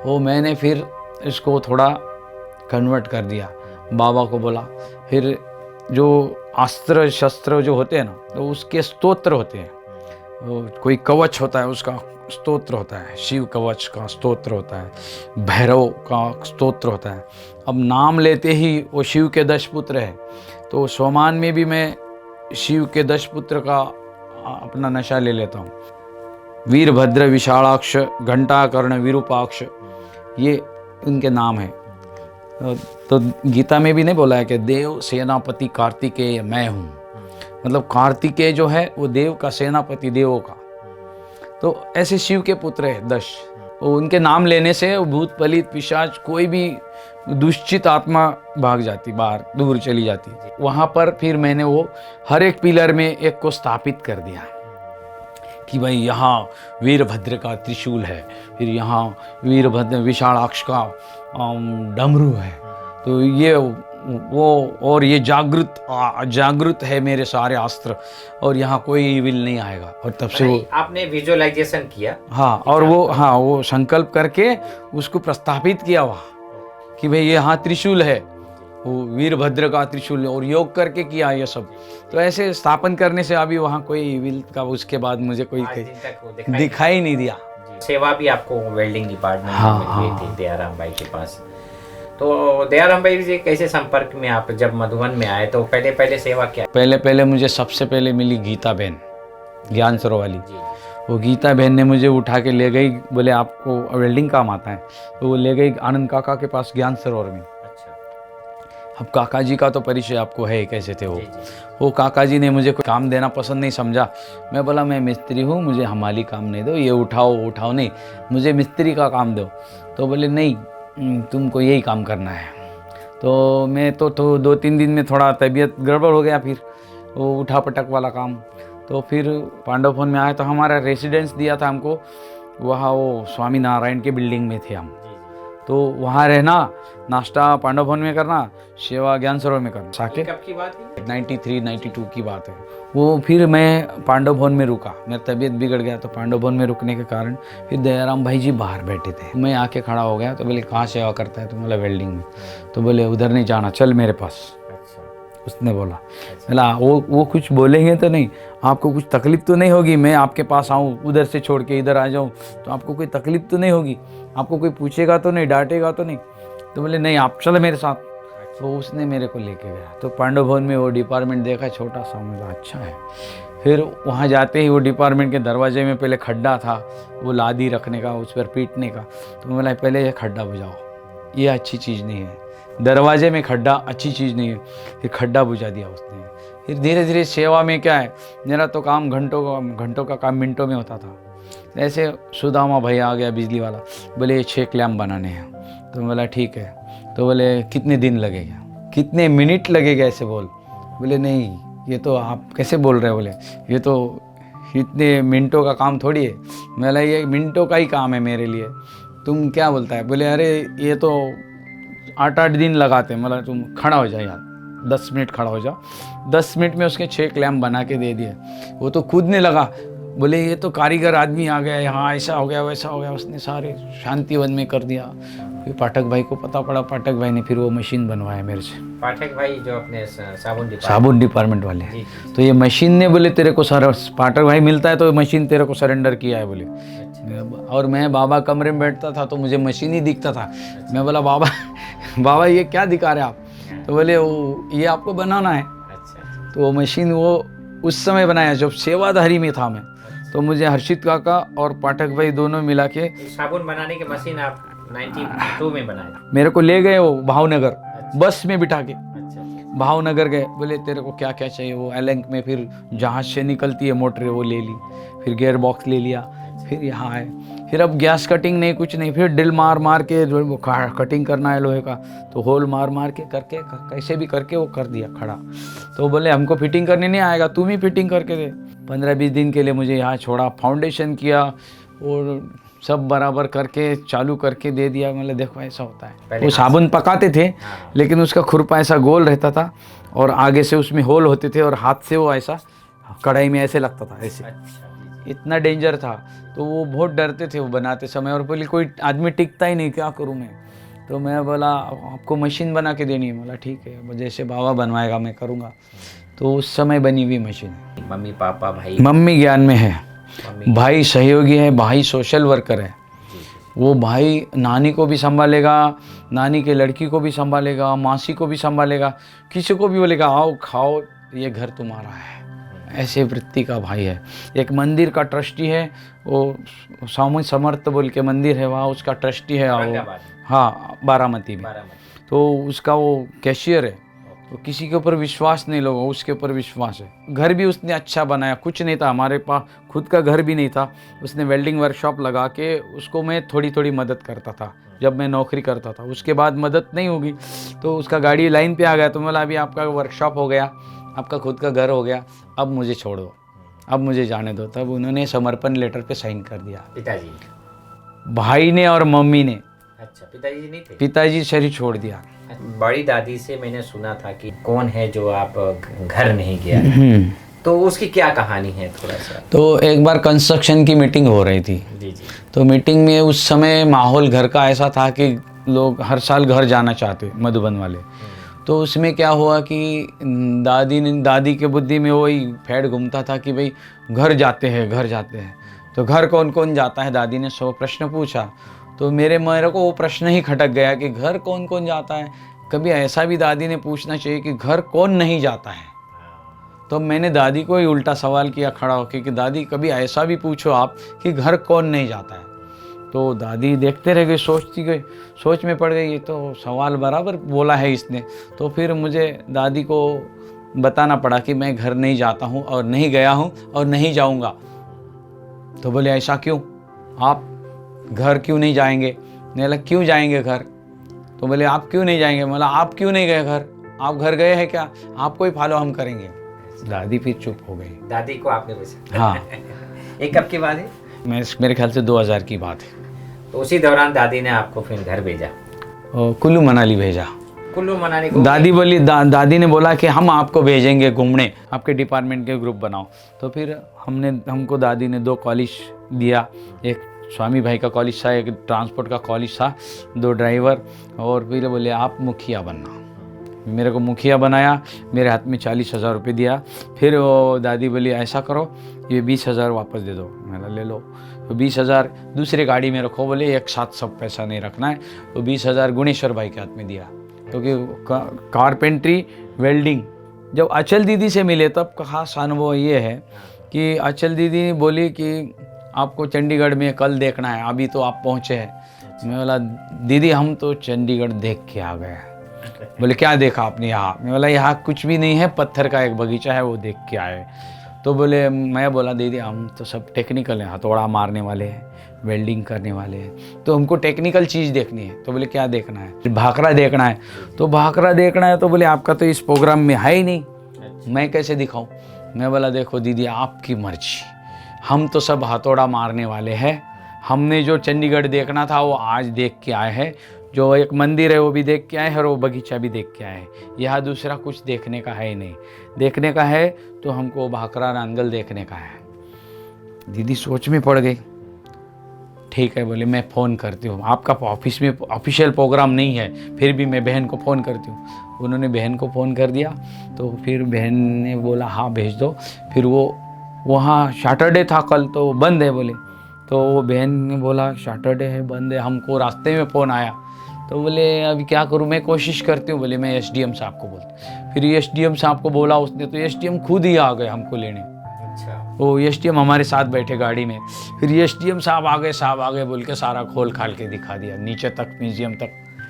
वो मैंने फिर इसको थोड़ा कन्वर्ट कर दिया, बाबा को बोला। फिर जो अस्त्र शस्त्र जो होते हैं ना, तो उसके स्तोत्र होते हैं। कोई कवच होता है, उसका स्तोत्र होता है, शिव कवच का स्तोत्र होता है, भैरव का स्तोत्र होता है। अब नाम लेते ही वो शिव के 10 पुत्र है, तो सोमान में भी मैं शिव के 10 पुत्र का अपना नशा ले लेता हूँ। वीरभद्र विशालाक्ष घंटाकर्ण विरूपाक्ष, ये उनके नाम है। तो गीता में भी नहीं बोला है कि देव सेनापति कार्तिकेय मैं हूँ, मतलब कार्तिकेय जो है वो देव का सेनापति, देवों का। तो ऐसे शिव के पुत्र है 10, उनके नाम लेने से भूत पलित पिशाच कोई भी दुष्चित आत्मा भाग जाती, बाहर दूर चली जाती। वहाँ पर फिर मैंने वो हर एक पिलर में एक को स्थापित कर दिया कि भाई यहाँ वीरभद्र का त्रिशूल है, फिर यहाँ वीरभद्र विशालाक्ष का डमरू है, तो ये वो, और ये जागृत है मेरे सारे अस्त्र, और यहाँ कोई विल नहीं आएगा। और तब से वो आपने विजुअलाइजेशन किया, हाँ, और वो संकल्प करके उसको प्रस्थापित किया वहाँ कि भाई ये यहाँ त्रिशूल है, वो वीरभद्र का त्रिशूल, और योग करके किया ये सब। तो ऐसे स्थापन करने से अभी वहाँ कोई विल का उसके बाद मुझे कोई दिखाई नहीं दिया। सेवा भी आपको वेल्डिंग डिपार्टमेंट में मिल गई थी दयाराम भाई के पास। तो दयाराम भाई जी कैसे संपर्क में आप जब मधुबन में आए, तो पहले सेवा क्या? पहले मुझे सबसे पहले मिली गीता बहन, ज्ञान सरोवर वाली। वो गीता बहन ने मुझे उठा के ले गई, बोले आपको वेल्डिंग काम आता है, तो वो ले गई आनंद काका के पास ज्ञान सरोवर में। अब काका जी का तो परिचय आपको है कैसे थे वो काका जी ने मुझे कोई काम देना पसंद नहीं समझा। मैं बोला मैं मिस्त्री हूँ, मुझे हमाली काम नहीं दो, ये उठाओ नहीं, मुझे मिस्त्री का काम दो। तो बोले नहीं, तुमको यही काम करना है। तो मैं तो 2-3 दिन में थोड़ा तबीयत गड़बड़ हो गया, फिर वो उठा पटक वाला काम। तो फिर पांडव भवन में आए तो हमारा रेसिडेंस दिया था हमको, वहाँ वो स्वामी नारायण के बिल्डिंग में थे हम। तो वहाँ रहना, नाश्ता पांडव भवन में करना, सेवा ज्ञान सरोवर में करना। साके कब की बात है? 93-92 की बात है वो। फिर मैं पांडव भवन में रुका, मेरी तबीयत बिगड़ गया, तो पांडव भवन में रुकने के कारण फिर दयाराम भाई जी बाहर बैठे थे। मैं आके खड़ा हो गया, तो बोले कहाँ सेवा करता है? तो बोला वेल्डिंग में। तो बोले उधर नहीं जाना, चल मेरे पास। उसने बोला वो कुछ बोलेंगे तो नहीं, आपको कुछ तकलीफ तो नहीं होगी, मैं आपके पास आऊँ, उधर से छोड़ के इधर आ जाऊँ तो आपको कोई तकलीफ तो नहीं होगी, आपको कोई पूछेगा तो नहीं, डांटेगा तो नहीं? तो बोले नहीं, आप चलो मेरे साथ। तो उसने मेरे को लेके गया। तो पांडव भवन में वो डिपार्टमेंट देखा, छोटा सा, मुझे अच्छा है। फिर वहाँ जाते ही वो डिपार्टमेंट के दरवाजे में पहले खड्डा था, वो लादी रखने का, उस पर पीटने का। तो बोला पहले ये खड्डा बुझाओ, ये अच्छी चीज़ नहीं है, दरवाजे में खड्डा अच्छी चीज़ नहीं है। फिर खड्डा बुझा दिया उसने। फिर धीरे धीरे सेवा में क्या है, मेरा तो काम घंटों का काम मिनटों में होता था। ऐसे सुदामा भाई आ गया बिजली वाला, बोले ये 6 क्लैम्प बनाने हैं। तो बोला ठीक है। तो बोले कितने दिन लगेगा, कितने मिनट लगेगा, ऐसे बोले नहीं, ये तो आप कैसे बोल रहे हो? बोले ये तो इतने मिनटों का काम थोड़ी है। बोला ये मिनटों का ही काम है मेरे लिए, तुम क्या बोलता है? बोले अरे ये तो 8-8 दिन लगाते हैं। मतलब तुम खड़ा हो जाए यार, 10 मिनट खड़ा हो जाओ। 10 मिनट में उसके 6 क्लैम्प बना के दे दिए। वो तो कूदने लगा, बोले ये तो कारीगर आदमी आ गया यहाँ, ऐसा हो गया वैसा हो गया। उसने सारे शांतिवन में कर दिया। फिर पाठक भाई को पता पड़ा, पाठक भाई ने फिर वो मशीन बनवाया मेरे से। पाठक भाई जो अपने साबुन डिपार्टमेंट वाले। तो ये मशीन ने बोले तेरे को सारा, पाठक भाई मिलता है तो मशीन तेरे को सरेंडर किया है बोले। और मैं बाबा कमरे में बैठता था तो मुझे मशीन ही दिखता था। मैं बोला बाबा ये क्या दिखा रहे आप? तो बोले वो ये आपको बनाना है। तो वो मशीन वो उस समय बनाया जब सेवाधारी में था मैं। तो मुझे हर्षित काका और पाठक भाई दोनों मिला के साबुन बनाने की मशीन आप 92 में बनाया। मेरे को ले गए वो भावनगर, बस में बिठा के भावनगर गए। बोले तेरे को क्या क्या चाहिए? वो एलेंक में फिर जहाज से निकलती है मोटर, वो ले ली। फिर गियर बॉक्स ले लिया। फिर यहाँ आए। फिर अब गैस कटिंग नहीं, कुछ नहीं। फिर ड्रिल मार के जो कटिंग करना है लोहे का, तो होल मार के करके कैसे भी करके वो कर दिया खड़ा। तो बोले हमको फिटिंग करने नहीं आएगा, तुम ही फिटिंग करके दे। 15-20 दिन के लिए मुझे यहाँ छोड़ा, फाउंडेशन किया और सब बराबर करके चालू करके दे दिया। मतलब देखो ऐसा होता है। वो साबुन पकाते थे लेकिन उसका खुरपा ऐसा गोल रहता था और आगे से उसमें होल होते थे और हाथ से वो ऐसा कढ़ाई में ऐसे लगता था ऐसे। इतना डेंजर था। तो वो बहुत डरते थे वो बनाते समय। और बोले कोई आदमी टिकता ही नहीं, क्या करूँ मैं? तो मैं बोला आपको मशीन बना के देनी है। बोला ठीक है, जैसे बाबा बनवाएगा मैं करूँगा। तो उस समय बनी हुई मशीन। मम्मी पापा भाई? मम्मी ज्ञान में है, भाई सहयोगी है, भाई सोशल वर्कर है। वो भाई नानी को भी संभालेगा, नानी के लड़की को भी संभालेगा, मासी को भी संभालेगा, किसी को भी बोलेगा आओ खाओ ये घर तुम्हारा है। ऐसे वृत्ति का भाई है। एक मंदिर का ट्रस्टी है, वो स्वामी समर्थ बोल के मंदिर है, वहाँ उसका ट्रस्टी है। हाँ, बारामती में। बारामती। तो उसका वो कैशियर है, तो किसी के ऊपर विश्वास नहीं, लोगों उसके ऊपर विश्वास है। घर भी उसने अच्छा बनाया, कुछ नहीं था हमारे पास, खुद का घर भी नहीं था। उसने वेल्डिंग वर्कशॉप लगा के उसको मैं थोड़ी थोड़ी मदद करता था जब मैं नौकरी करता था। उसके बाद मदद नहीं होगी तो उसका गाड़ी लाइन पे आ गया, तो मैं बोला अभी आपका वर्कशॉप हो गया, आपका खुद का घर हो गया, अब मुझे छोड़ दो, अब मुझे जाने दो। तब उन्होंने समर्पण लेटर पे साइन कर दिया, पिताजी? भाई ने और मम्मी ने। अच्छा, पिताजी नहीं थे? पिताजी शरीर छोड़ दिया। बड़ी दादी से मैंने सुना था कि कौन है जो आप घर नहीं गया, तो उसकी क्या कहानी है थोड़ा सा? तो एक बार कंस्ट्रक्शन की मीटिंग हो रही थी, जी जी। तो मीटिंग में उस समय माहौल घर का ऐसा था कि लोग हर साल घर जाना चाहते, मधुबन वाले। तो उसमें क्या हुआ कि दादी के बुद्धि में वही फैड घूमता था कि भाई घर जाते हैं, घर जाते हैं। तो घर कौन कौन जाता है, दादी ने 100 प्रश्न पूछा। तो मेरे को वो प्रश्न ही खटक गया कि घर कौन कौन जाता है। कभी ऐसा भी दादी ने पूछना चाहिए कि घर कौन नहीं जाता है। तो मैंने दादी को ही उल्टा सवाल किया खड़ा होकर कि दादी कभी ऐसा भी पूछो आप कि घर कौन नहीं जाता है। तो दादी देखते रह गई, सोचती गई, सोच में पड़ गई, ये तो सवाल बराबर बोला है इसने। तो फिर मुझे दादी को बताना पड़ा कि मैं घर नहीं जाता हूँ और नहीं गया हूँ और नहीं जाऊँगा। तो बोले ऐसा क्यों, आप घर क्यों नहीं जाएंगे? मैंने बोला क्यों जाएंगे घर? तो बोले आप क्यों नहीं जाएंगे? बोला आप क्यों नहीं गए घर, आप घर गए हैं क्या? आपको ही फॉलो हम करेंगे। दादी फिर चुप हो गई। दादी को आपने पूछा? हाँ। एक कब की बात है? मेरे ख्याल से 2000 की बात है। तो उसी दौरान दादी ने आपको फिर घर भेजा? और कुल्लू मनाली भेजा। कुल्लू मनाली को? दादी बोली दादी ने बोला कि हम आपको भेजेंगे घूमने, आपके डिपार्टमेंट के ग्रुप बनाओ। तो फिर हमको दादी ने 2 कॉलेज दिया, एक स्वामी भाई का कॉलेज था, एक ट्रांसपोर्ट का कॉलेज था, 2 ड्राइवर। और फिर बोले आप मुखिया बनना। मेरे को मुखिया बनाया, मेरे हाथ में 40,000 रुपये दिया। फिर वो दादी बोली ऐसा करो, ये 20,000 वापस दे दो। मैंने ले लो। तो 20,000 दूसरी गाड़ी में रखो, बोले एक साथ सब पैसा नहीं रखना है। तो 20,000 गुणेश्वर भाई के हाथ में दिया, क्योंकि कारपेंट्री वेल्डिंग जब अचल दीदी से मिले तब खास अनुभव ये है कि अचल दीदी ने बोली कि आपको चंडीगढ़ में कल देखना है, अभी तो आप पहुँचे हैं। मैं बोला दीदी हम तो चंडीगढ़ देख के आ गए। बोले क्या देखा आपने यहाँ? मैं बोला यहाँ कुछ भी नहीं है, पत्थर का एक बगीचा है, वो देख के आए। तो बोले, मैं बोला दीदी हम तो सब टेक्निकल हैं, हथौड़ा मारने वाले हैं, वेल्डिंग करने वाले हैं, तो हमको टेक्निकल चीज़ देखनी है। तो बोले क्या देखना है? भाखड़ा देखना है। तो भाखड़ा देखना है तो बोले आपका तो इस प्रोग्राम में है ही नहीं, मैं कैसे दिखाऊं? मैं बोला देखो दीदी आपकी मर्जी, हम तो सब हथौड़ा मारने वाले हैं। हमने जो चंडीगढ़ देखना था वो आज देख के आए हैं, जो एक मंदिर है वो भी देख के आए हैं और वो बगीचा भी देख के आए हैं। यहाँ दूसरा कुछ देखने का है ही नहीं। देखने का है तो हमको भाखड़ा नांगल देखने का है। दीदी सोच में पड़ गई। ठीक है बोले मैं फ़ोन करती हूँ, आपका ऑफिस में ऑफिशियल प्रोग्राम नहीं है, फिर भी मैं बहन को फ़ोन करती हूँ। उन्होंने बहन को फ़ोन कर दिया, तो फिर बहन ने बोला हाँ भेज दो। फिर वो वहाँ सैटरडे था कल, तो बंद है बोले। तो वो बहन ने बोला सैटरडे है, बंद है। हमको रास्ते में फ़ोन आया, तो बोले अभी क्या करूँ, मैं कोशिश करती हूँ। बोले मैं एसडीएम साहब को बोलती। फिर एसडीएम साहब को बोला उसने, तो एसडीएम खुद ही आ गए हमको लेने। अच्छा। वो एसडीएम हमारे साथ बैठे गाड़ी में। फिर एसडीएम साहब आ गए बोल के सारा खोल खाल के दिखा दिया, नीचे तक म्यूजियम तक,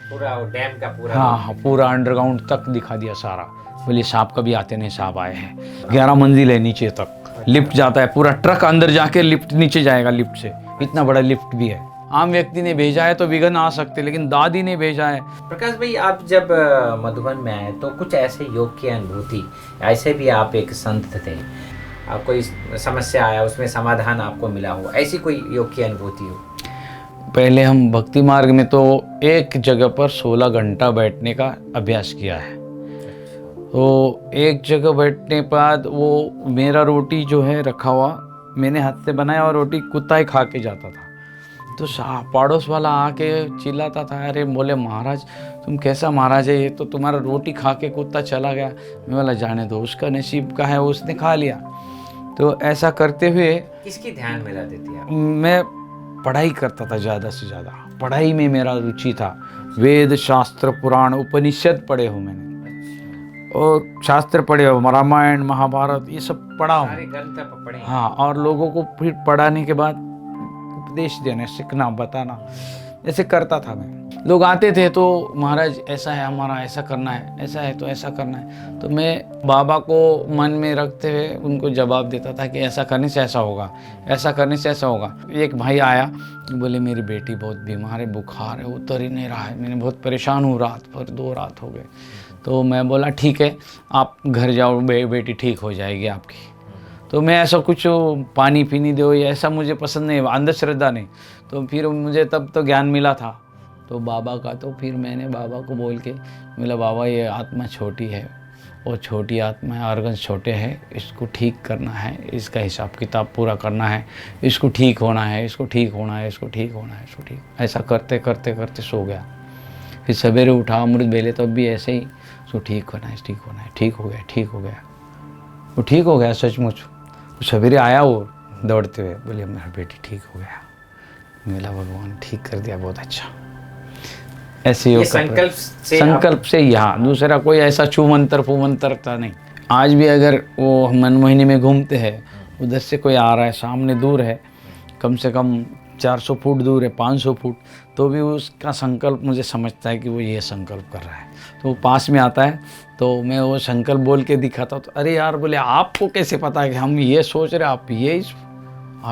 पूरा वो डैम का पूरा? हाँ पूरा अंडरग्राउंड तक दिखा दिया सारा। बोले साहब कभी आते नहीं, साहब आए हैं। 11 मंजिल है नीचे तक, लिफ्ट जाता है, पूरा ट्रक अंदर जाके लिफ्ट नीचे जाएगा, लिफ्ट से इतना बड़ा लिफ्ट भी है। आम व्यक्ति ने भेजा है तो विघ्न आ सकते, लेकिन दादी ने भेजा है। प्रकाश भाई आप जब मधुबन में आए तो कुछ ऐसे योग की अनुभूति, ऐसे भी आप एक संत थे, आप कोई समस्या आया उसमें समाधान आपको मिला हो, ऐसी कोई योग की अनुभूति हो? पहले हम भक्ति मार्ग में तो एक जगह पर 16 घंटा बैठने का अभ्यास किया है। तो एक जगह बैठने के बाद वो मेरा रोटी जो है रखा हुआ, मैंने हाथ से बनाया और रोटी कुत्ता ही खा के जाता था। तो पड़ोस वाला आके चिल्लाता था, अरे बोले महाराज तुम कैसा महाराज है, ये तो तुम्हारा रोटी खा के कुत्ता चला गया। मैं बोला जाने दो, उसका नसीब का है, उसने खा लिया। तो ऐसा करते हुए किसकी ध्यान में रहते थे आप? मैं पढ़ाई करता था, ज़्यादा से ज़्यादा पढ़ाई में मेरा रुचि था। वेद शास्त्र पुराण उपनिषद पढ़े हूँ मैंने, और शास्त्र पढ़े हो, रामायण महाभारत ये सब पढ़ा हूँ, सारे ग्रंथ पढ़े। हाँ, और लोगों को फिर पढ़ाने के बाद उपदेश देना, सीखना, बताना, ऐसे करता था मैं। लोग आते थे तो महाराज ऐसा है, हमारा ऐसा करना है, ऐसा है तो ऐसा करना है। तो मैं बाबा को मन में रखते हुए उनको जवाब देता था कि ऐसा करने से ऐसा होगा, ऐसा करने से ऐसा होगा। एक भाई आया, बोले मेरी बेटी बहुत बीमार है, बुखार है, उतर ही नहीं रहा है, मैंने बहुत परेशान हूँ, रात भर 2 रात हो गए। तो मैं बोला ठीक है, आप घर जाओ, बेटी ठीक हो जाएगी आपकी। तो मैं ऐसा कुछ पानी पीनी दो या ऐसा मुझे पसंद नहीं, अंधश्रद्धा नहीं। तो फिर मुझे तब तो ज्ञान मिला था तो बाबा का, तो फिर मैंने बाबा को बोल के बोला बाबा ये आत्मा छोटी है, वो छोटी आत्मा है, ऑर्गन्स छोटे हैं, इसको ठीक करना है, इसका हिसाब किताब पूरा करना है, इसको ठीक होना है, इसको ठीक होना है, इसको ठीक होना है, इसको ठीक। ऐसा करते करते करते सो गया। फिर सवेरे उठा, अमृत बेले, तब भी ऐसे ही उसको ठीक होना है, ठीक होना है, ठीक हो गया, ठीक हो गया। वो ठीक हो गया सचमुच। सवेरे आया वो दौड़ते हुए, बोले मेरा बेटी ठीक हो गया। मेरा भगवान ठीक कर दिया, बहुत अच्छा। ऐसे योग संकल्प से यहाँ दूसरा कोई ऐसा छू मंत्र फू मंत्र था नहीं। आज भी अगर वो मनमोहिनी में घूमते हैं, उधर से कोई आ रहा है, सामने दूर है, कम से कम 400 फुट दूर है, 500 फुट, तो भी उसका संकल्प मुझे समझता है कि वो ये संकल्प कर रहा है। तो वो पास में आता है तो मैं वो संकल्प बोल के दिखाता हूँ, तो अरे यार, बोले आपको कैसे पता है कि हम ये सोच रहे, आप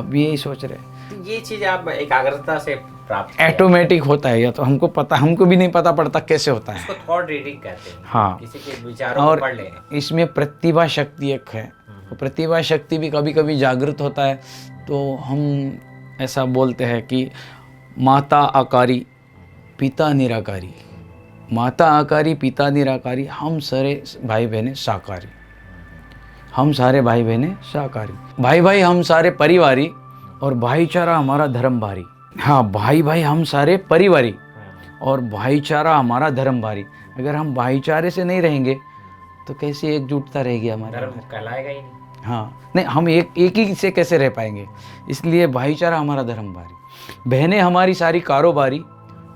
भी यही सोच रहे। तो ये चीज़ आप एकाग्रता से प्राप्त ऑटोमेटिक होता है, या तो हमको पता, हमको भी नहीं पता पड़ता कैसे होता है। इसको थॉट रीडिंग कहते हैं। हाँ, किसी के विचारों को पढ़ लेना। इसमें प्रतिभा शक्ति एक है, तो प्रतिभा शक्ति भी कभी कभी जागृत होता है। तो हम ऐसा बोलते हैं कि माता आकारी पिता निराकारी, माता आकारी पिता निराकारी, हम सारे भाई बहने साकारी, हम सारे भाई बहने साकारी, भाई भाई हम सारे परिवारी, और भाईचारा हमारा धर्म भारी। हाँ, भाई भाई हम सारे परिवारी और भाईचारा हमारा धर्म भारी। अगर हम भाईचारे से नहीं रहेंगे तो कैसे एकजुटता रहेगी हमारा, धर्म कहलाएगा ही नहीं। हाँ, नहीं, हम एक ही से कैसे रह पाएंगे। इसलिए भाईचारा हमारा धर्म भारी। बहनें हमारी सारी कारोबारी,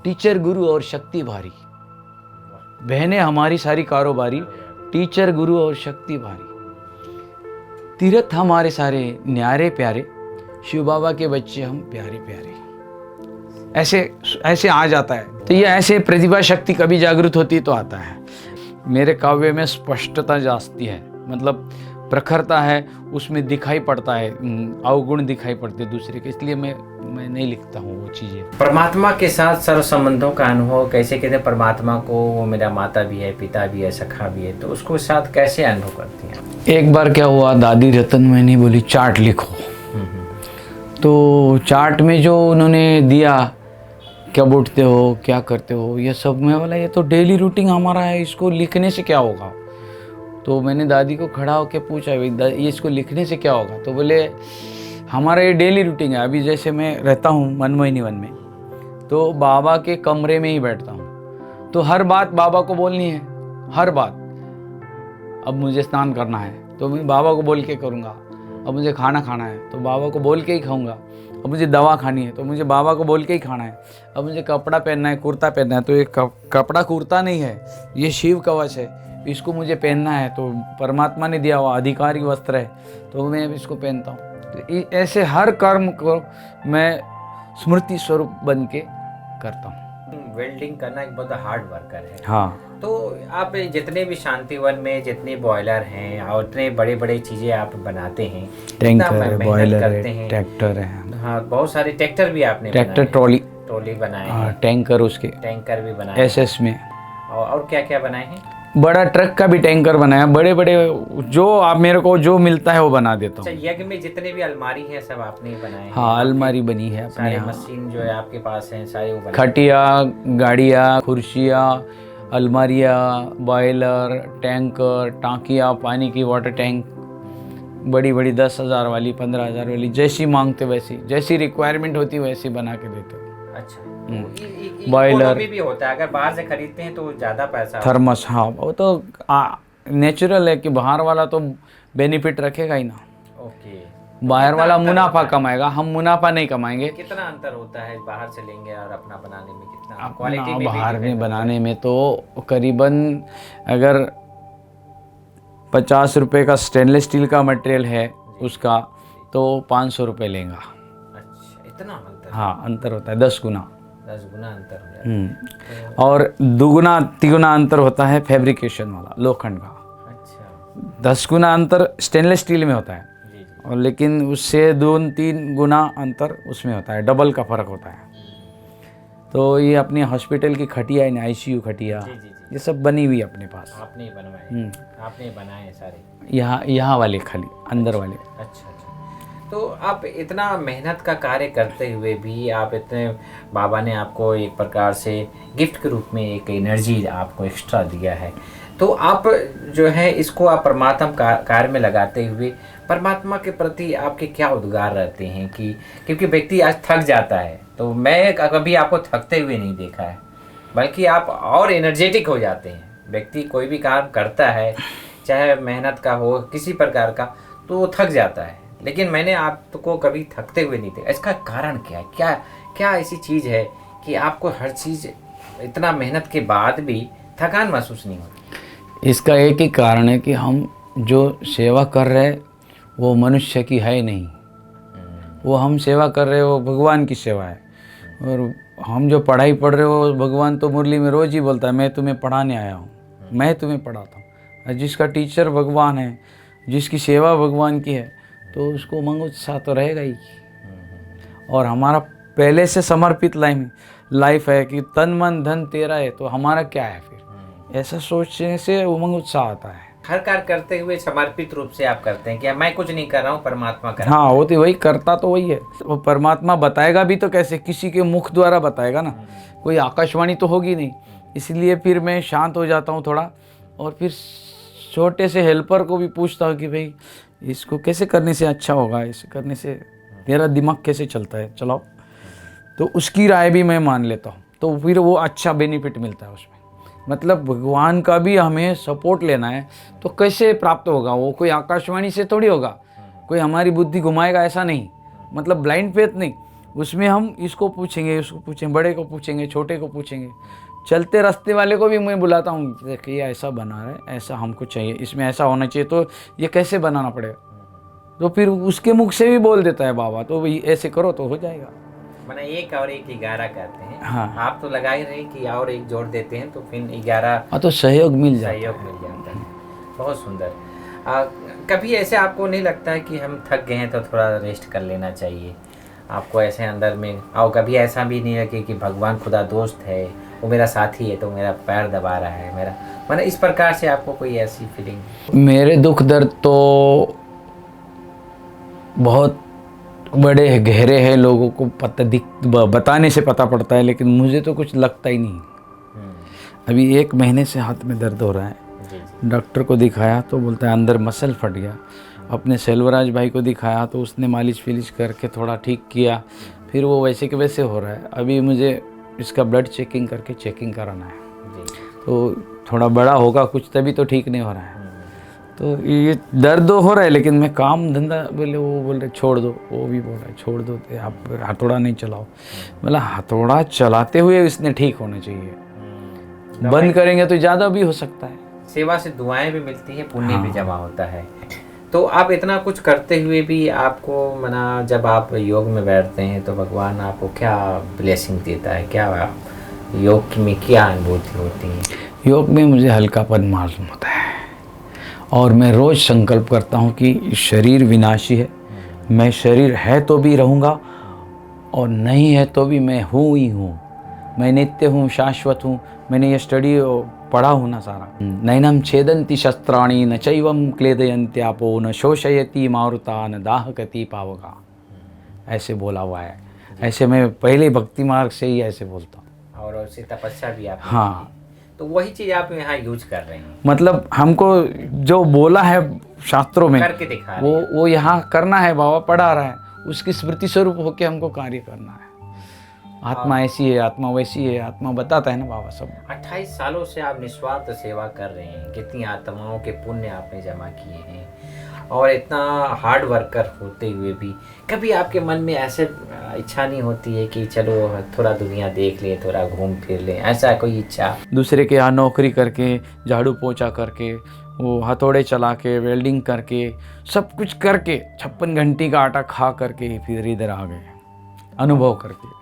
टीचर गुरु और शक्ति भारी। बहनें हमारी सारी कारोबारी, टीचर गुरु और शक्ति भारी। तीर्थ हमारे सारे न्यारे प्यारे, शिव बाबा के बच्चे हम प्यारे प्यारे। ऐसे आ जाता है। तो ये ऐसे प्रतिभा शक्ति कभी जागृत होती तो आता है। मेरे काव्य में स्पष्टता जास्ती है, मतलब प्रखरता है, उसमें दिखाई पड़ता है, अवगुण दिखाई पड़ते दूसरे के, इसलिए मैं नहीं लिखता हूँ वो चीज़ें। परमात्मा के साथ सर्व संबंधों का अनुभव कैसे कहते हैं? परमात्मा को वो मेरा माता भी है, पिता भी है, सखा भी है, तो उसको साथ कैसे अनुभव करती हैं? एक बार क्या हुआ, दादी रतनमयी बोली चार्ट लिखो। तो चार्ट में जो उन्होंने दिया, कब उठते हो, क्या करते हो, ये सब, मैं बोला ये तो डेली रूटीन हमारा है, इसको लिखने से क्या होगा। तो मैंने दादी को खड़ा होकर पूछा, ये इसको लिखने से क्या होगा। तो बोले हमारा ये डेली रूटीन है। अभी जैसे मैं रहता हूँ मनमोहिनी वन में, तो बाबा के कमरे में ही बैठता हूँ, तो हर बात बाबा को बोलनी है, हर बात। अब मुझे स्नान करना है तो मैं बाबा को बोल के करूँगा, अब मुझे खाना खाना है तो बाबा को बोल के ही खाऊंगा, अब मुझे दवा खानी है तो मुझे बाबा को बोल के ही खाना है, अब मुझे कपड़ा पहनना है, कुर्ता पहनना है, तो ये कपड़ा कुर्ता नहीं है, ये शिव कवच है, इसको मुझे पहनना है, तो परमात्मा ने दिया हुआ आधिकारिक वस्त्र है, तो मैं इसको पहनता हूँ। तो ऐसे हर कर्म को मैं स्मृति स्वरूप बन के करता हूँ। वेल्डिंग करना एक बहुत हार्ड वर्कर है। हाँ, तो आप जितने भी शांतिवन में जितने बॉयलर हैं और इतने बड़े बड़े चीज़ें आप बनाते हैं, टैंकर है, बॉयलर है, ट्रैक्टर है, हाँ, बहुत सारे ट्रैक्टर भी आपने ट्रैक्टर, ट्रॉली बनाए हैं, टैंकर, उसके टैंकर भी बनाए SS में, और क्या क्या बनाए हैं? बड़ा ट्रक का भी टैंकर बनाया, बड़े बड़े जो आप मेरे को जो मिलता है वो बना देता हूँ। अच्छा, यज्ञ में जितने भी अलमारी हैं सब आपने ही बनाए हैं? हाँ, अलमारी बनी है अपने सारे यहाँ। मशीन जो है आपके पास हैं सारे वो बनाए? खटिया, गाड़ियाँ, कुर्सियाँ, अलमारियाँ, बॉयलर, टैंकर, टांकियाँ, पानी की वाटर टैंक, बड़ी बड़ी 10,000 वाली, 15,000 वाली, जैसी मांगते वैसी, जैसी रिक्वायरमेंट होती वैसी बना के देते। अच्छा, बॉयलर भी होता है, अगर बाहर से खरीदते हैं तो ज़्यादा पैसा। थर्मस, हाँ, वो तो नेचुरल है कि बाहर वाला तो बेनिफिट रखेगा ही ना। ओके, बाहर वाला मुनाफा कमाएगा, हम मुनाफा नहीं कमाएंगे। कितना अंतर होता है बाहर से लेंगे और अपना बनाने में? कितना क्वालिटी में? बाहर में बनाने में तो करीबन अगर 50 रुपये का स्टेनलेस स्टील का मटेरियल है उसका, तो 500 रुपये लेगा। अच्छा, इतना अंतर? हाँ, अंतर होता है 10 गुना। 10 गुना अंतर हो जाता है। और दुगुना तिगुना अंतर होता है फैब्रिकेशन वाला, लोखंड का। अच्छा 10 गुना अंतर स्टेनलेस स्टील में होता है, जी जी। और लेकिन उससे 2-3 गुना अंतर उसमें होता है, डबल का फ़र्क होता है। तो ये अपनी हॉस्पिटल की खटिया है, आईसीयू खटिया, जी जी जी। ये सब बनी हुई है अपने पास। आपने ही बनवाए, आपने ही बनाए सारे। यहाँ वाले खाली अंदर वाले। अच्छा अच्छा। तो आप इतना मेहनत का कार्य करते हुए भी आप इतने, बाबा ने आपको एक प्रकार से गिफ्ट के रूप में एक एनर्जी आपको एक्स्ट्रा दिया है, तो आप जो है इसको आप परमात्मा कार्य में लगाते हुए परमात्मा के प्रति आपके क्या उद्गार रहते हैं? कि क्योंकि व्यक्ति आज थक जाता है, तो मैं कभी आपको थकते हुए नहीं देखा है, बल्कि आप और एनर्जेटिक हो जाते हैं। व्यक्ति कोई भी काम करता है, चाहे मेहनत का हो किसी प्रकार का, तो वो थक जाता है, लेकिन मैंने आपको कभी थकते हुए नहीं देखा। इसका कारण क्या है? क्या क्या ऐसी चीज़ है कि आपको हर चीज़ इतना मेहनत के बाद भी थकान महसूस नहीं होती? इसका एक ही कारण है कि हम जो सेवा कर रहे हैं वो मनुष्य की है नहीं, वो हम सेवा कर रहे हैं वो भगवान की सेवा है। और हम जो पढ़ाई पढ़ रहे हो, भगवान तो मुरली में रोज़ ही बोलता है, मैं तुम्हें पढ़ाने आया हूँ, मैं तुम्हें पढ़ाता हूँ। और जिसका टीचर भगवान है, जिसकी सेवा भगवान की है, तो उसको उमंग उत्साह तो रहेगा ही। और हमारा पहले से समर्पित लाइफ है कि तन मन धन तेरा है, तो हमारा क्या है फिर? ऐसा सोचने से उमंग उत्साह आता है। हर कार्य करते हुए समर्पित रूप से आप करते हैं कि मैं कुछ नहीं कर रहा हूँ, परमात्मा कर रहा है। हाँ, वो तो वही करता, तो वही है। वो परमात्मा बताएगा भी तो कैसे? किसी के मुख द्वारा बताएगा ना, कोई आकाशवाणी तो होगी नहीं। इसलिए फिर मैं शांत हो जाता हूँ थोड़ा, और फिर छोटे से हेल्पर को भी पूछता हूँ कि भाई इसको कैसे करने से अच्छा होगा, इसे करने से मेरा दिमाग कैसे चलता है, चलाओ। तो उसकी राय भी मैं मान लेता हूँ, तो फिर वो अच्छा बेनिफिट मिलता है उसमें। मतलब भगवान का भी हमें सपोर्ट लेना है, तो कैसे प्राप्त होगा? वो कोई आकाशवाणी से थोड़ी होगा, कोई हमारी बुद्धि घुमाएगा ऐसा नहीं। मतलब ब्लाइंड फेथ नहीं, उसमें हम इसको पूछेंगे, उसको पूछेंगे, बड़े को पूछेंगे, छोटे को पूछेंगे। चलते रास्ते वाले को भी मैं बुलाता हूँ, देखिए ऐसा बना रहा है, ऐसा हमको चाहिए, इसमें ऐसा होना चाहिए, तो ये कैसे बनाना पड़ेगा? तो फिर उसके मुख से भी बोल देता है बाबा, तो भाई ऐसे करो तो हो जाएगा। मैंने 1 और 1 11 कहते हैं। हाँ। आप तो लगा ही रहे कि और 1 जोड़ देते हैं तो फिर 11 हाँ, तो सहयोग मिल जाता है। सहयोग मिल जाता है। बहुत सुंदर। कभी ऐसे आपको नहीं लगता है कि हम थक गए हैं तो थोड़ा रेस्ट कर लेना चाहिए? आपको ऐसे अंदर में, और कभी ऐसा भी नहीं लगे कि भगवान खुदा दोस्त है, वो मेरा साथी है, तो मेरा पैर दबा रहा है मेरा, मतलब इस प्रकार से आपको कोई ऐसी फीलिंग? मेरे दुख दर्द तो बहुत बड़े हैं, गहरे हैं, लोगों को बताने से पता पड़ता है, लेकिन मुझे तो कुछ लगता ही नहीं। अभी 1 महीने से हाथ में दर्द हो रहा है। जी जी। डॉक्टर को दिखाया तो बोलता है अंदर मसल फट गया। अपने सेल्वराज भाई को दिखाया तो उसने मालिश फिलिश करके थोड़ा ठीक किया, फिर वो वैसे के वैसे हो रहा है। अभी मुझे इसका ब्लड चेकिंग करके चेकिंग कराना है, जी। तो थोड़ा बड़ा होगा कुछ, तभी तो ठीक नहीं हो रहा है। तो ये दर्द हो रहा है, लेकिन मैं काम धंधा बोले, वो बोल रहे छोड़ दो, वो भी बोल रहा है छोड़ दो, आप हथौड़ा नहीं चलाओ। मतलब हथौड़ा चलाते हुए इसने ठीक होना चाहिए, बंद करेंगे तो ज़्यादा भी हो सकता है। सेवा से दुआएं भी मिलती है, पुण्य भी जमा होता है। तो आप इतना कुछ करते हुए भी आपको मना, जब आप योग में बैठते हैं तो भगवान आपको क्या ब्लेसिंग देता है? क्या योग में क्या अनुभूति होती है? योग में मुझे हल्कापन मालूम होता है, और मैं रोज़ संकल्प करता हूँ कि शरीर विनाशी है, मैं शरीर है तो भी रहूँगा, और नहीं है तो भी मैं हूँ ही हूँ। मैं नित्य हूँ, शाश्वत हूँ। मैंने ये स्टडी पढ़ा हूँ ना सारा। नैनम छेदन्ति शस्त्राणि न चैवम क्लेदयन्त्यापो न शोषयति मारुता न दाहकति पावका, ऐसे बोला हुआ है। ऐसे मैं पहले भक्ति मार्ग से ही ऐसे बोलता हूँ। और उससे तपस्या भी आप, हाँ, तो वही चीज़ आप यहाँ यूज कर रहे हैं, मतलब हमको जो बोला है शास्त्रों में करके दिखा रहे हैं। वो यहाँ करना है। बाबा पढ़ा रहा है, उसकी स्मृति स्वरूप होके हमको कार्य करना है। आत्मा ऐसी है, आत्मा वैसी है, आत्मा बताता है ना बाबा सब। 28 सालों से आप निस्वार्थ सेवा कर रहे हैं, कितनी आत्माओं के पुण्य आपने जमा किए हैं, और इतना हार्ड वर्कर होते हुए भी कभी आपके मन में ऐसे इच्छा नहीं होती है कि चलो थोड़ा दुनिया देख ले, थोड़ा घूम फिर ले, ऐसा कोई इच्छा? दूसरे के यहाँ नौकरी करके, झाड़ू पोछा करके, वो हथौड़े चला के, वेल्डिंग करके, सब कुछ करके, 56 घंटी का आटा खा करके फिर इधर आ गए, अनुभव करके।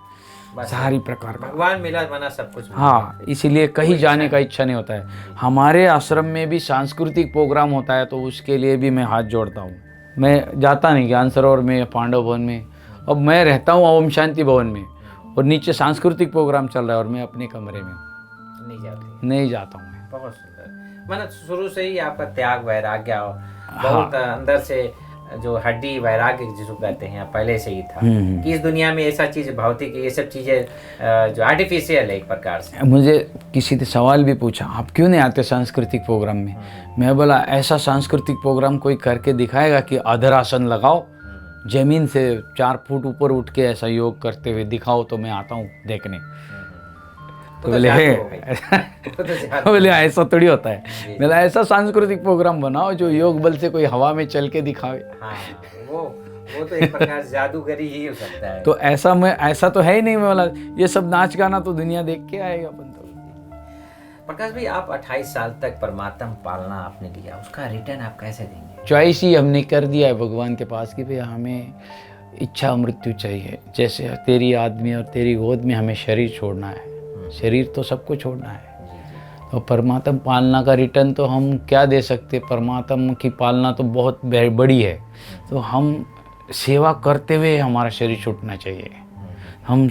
बस सारी प्रकार का। भगवान मिला माना सब कुछ मिला। हाँ, इसीलिए कहीं जाने का इच्छा नहीं होता है। हमारे आश्रम में भी सांस्कृतिक प्रोग्राम होता है तो उसके लिए भी मैं हाथ जोड़ता हूँ। मैं जाता नहीं ज्ञान सरोवर में या पांडव भवन में। अब मैं रहता हूँ ओम शांति भवन में और नीचे सांस्कृतिक प्रोग्राम चल रहा है और मैं अपने कमरे में नहीं जाता हूँ मैं। बहुत सुंदर। मैंने शुरू से ही आपका त्याग वैराग्य बहुत अंदर से जो हड्डी वैराग्य जिसको कहते हैं पहले से ही था कि इस दुनिया में ऐसा चीज भौतिक ये सब चीजें जो आर्टिफिशियल है एक प्रकार से। मुझे किसी ने सवाल भी पूछा, आप क्यों नहीं आते सांस्कृतिक प्रोग्राम में? मैं बोला ऐसा सांस्कृतिक प्रोग्राम कोई करके दिखाएगा कि अधरासन लगाओ, जमीन से 4 फुट ऊपर उठ के ऐसा योग करते हुए दिखाओ तो मैं आता हूँ देखने। तो बोले ऐसा थोड़ी होता है। बोला ऐसा सांस्कृतिक प्रोग्राम बनाओ जो योग बल से कोई हवा में चल के दिखावे। हाँ, वो तो एक प्रकार जादूगरी ही हो सकता है। तो ऐसा तो है ही नहीं। मैं बोला ये सब नाच गाना तो दुनिया देख के आएगा अपन तो। प्रकाश भाई, आप 28 साल तक परमात्मा पालना आपने लिया, उसका रिटर्न आप कैसे देंगे? चॉइस ही हमने कर दिया है भगवान के पास कि भाई हमें इच्छा मृत्यु चाहिए। जैसे तेरी आदमी और तेरी गोद में हमें शरीर छोड़ना है, शरीर तो सबको छोड़ना है। तो परमात्मा पालना का रिटर्न तो हम क्या दे सकते? परमात्मा की पालना तो बहुत बड़ी है, तो हम सेवा करते हुए हमारा शरीर छूटना चाहिए।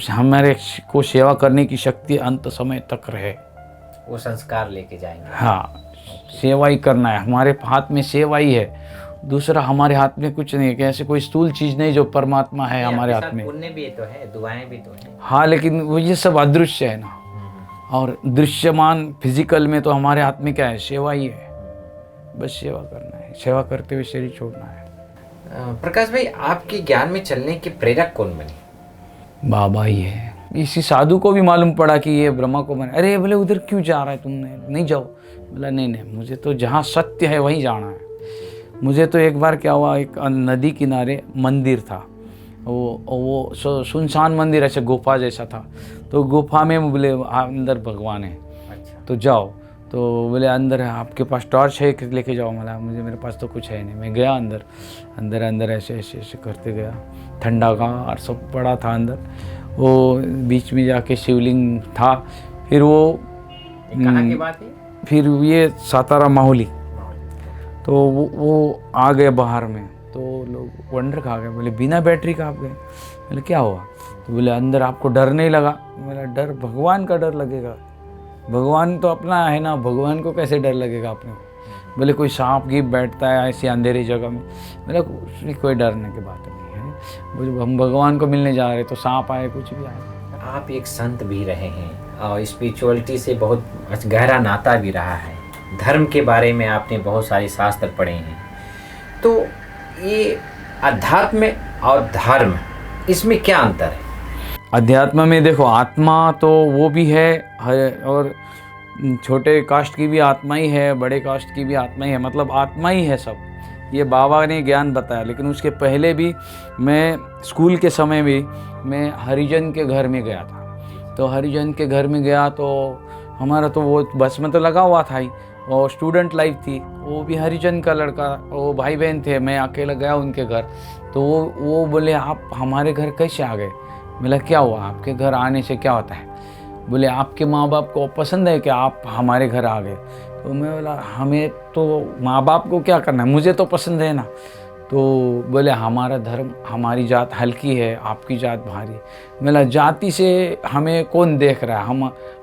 हमारे को सेवा करने की शक्ति अंत समय तक रहे, वो संस्कार लेके जाएंगे। हाँ, सेवा ही करना है। हमारे हाथ में सेवा ही है, दूसरा हमारे हाथ में कुछ नहीं है। कि ऐसे कोई स्थूल चीज़ नहीं जो परमात्मा है हमारे हाथ में। पुण्य भी तो है, दुआएं भी तो है। हाँ, लेकिन वो ये सब अदृश्य है ना। और दृश्यमान फिजिकल में तो हमारे हाथ में क्या है? सेवा ही है। बस सेवा करना है, सेवा करते हुए शरीर छोड़ना है। प्रकाश भाई, आपके ज्ञान में चलने के प्रेरक कौन बने? बाबा ही है। इसी साधु को भी मालूम पड़ा कि ये ब्रह्मा को बने। अरे बोले उधर क्यों जा रहा है तुमने, नहीं जाओ। बोला नहीं, मुझे तो जहाँ सत्य है वहीं जाना है। मुझे तो एक बार क्या हुआ, एक नदी किनारे मंदिर था, वो सुनसान मंदिर, ऐसे गुफा जैसा था। तो गुफा में बोले अंदर भगवान है। अच्छा। तो जाओ। तो बोले अंदर है, आपके पास टॉर्च है लेके जाओ। मला मेरे पास तो कुछ है नहीं। मैं गया अंदर ऐसे करते गया। ठंडा का और सब पड़ा था अंदर। वो बीच में जाके शिवलिंग था। फिर वो कहाँ की बात है? फिर ये सातारा माहुली। तो वो आ गए बाहर में। तो लोग वंडर खा गए, बोले बिना बैटरी का आप गए? बोले क्या हुआ? तो बोले अंदर आपको डर नहीं लगा? मेरा डर, भगवान का डर लगेगा। भगवान तो अपना है ना, भगवान को कैसे डर लगेगा अपने को? बोले कोई सांप गिर बैठता है ऐसी अंधेरी जगह में? बोले कोई डरने की बात नहीं है। बोले हम भगवान को मिलने जा रहे तो सांप आए कुछ भी आए। आप एक संत भी रहे हैं और स्पिरिचुअलिटी से बहुत गहरा नाता भी रहा है। धर्म के बारे में आपने बहुत सारे शास्त्र पढ़े हैं। तो ये अध्यात्म और धर्म, इसमें क्या अंतर है? अध्यात्म में देखो, आत्मा तो वो भी है और छोटे कास्ट की भी आत्मा ही है, बड़े कास्ट की भी आत्मा ही है। मतलब आत्मा ही है सब। ये बाबा ने ज्ञान बताया। लेकिन उसके पहले भी मैं स्कूल के समय भी मैं हरिजन के घर में गया था। तो हरिजन के घर में गया तो हमारा तो वो बस में तो लगा हुआ था ही, और स्टूडेंट लाइफ थी। वो भी हरिजन का लड़का, वो भाई बहन थे। मैं अकेला गया उनके घर। तो वो बोले आप हमारे घर कैसे आ गए? बोला क्या हुआ, आपके घर आने से क्या होता है? बोले आपके माँ बाप को पसंद है कि आप हमारे घर आ गए? तो मैं बोला हमें तो माँ बाप को क्या करना है, मुझे तो पसंद है ना। तो बोले हमारा धर्म, हमारी जात हल्की है, आपकी जात भारी। बोला जाति से हमें कौन देख रहा है?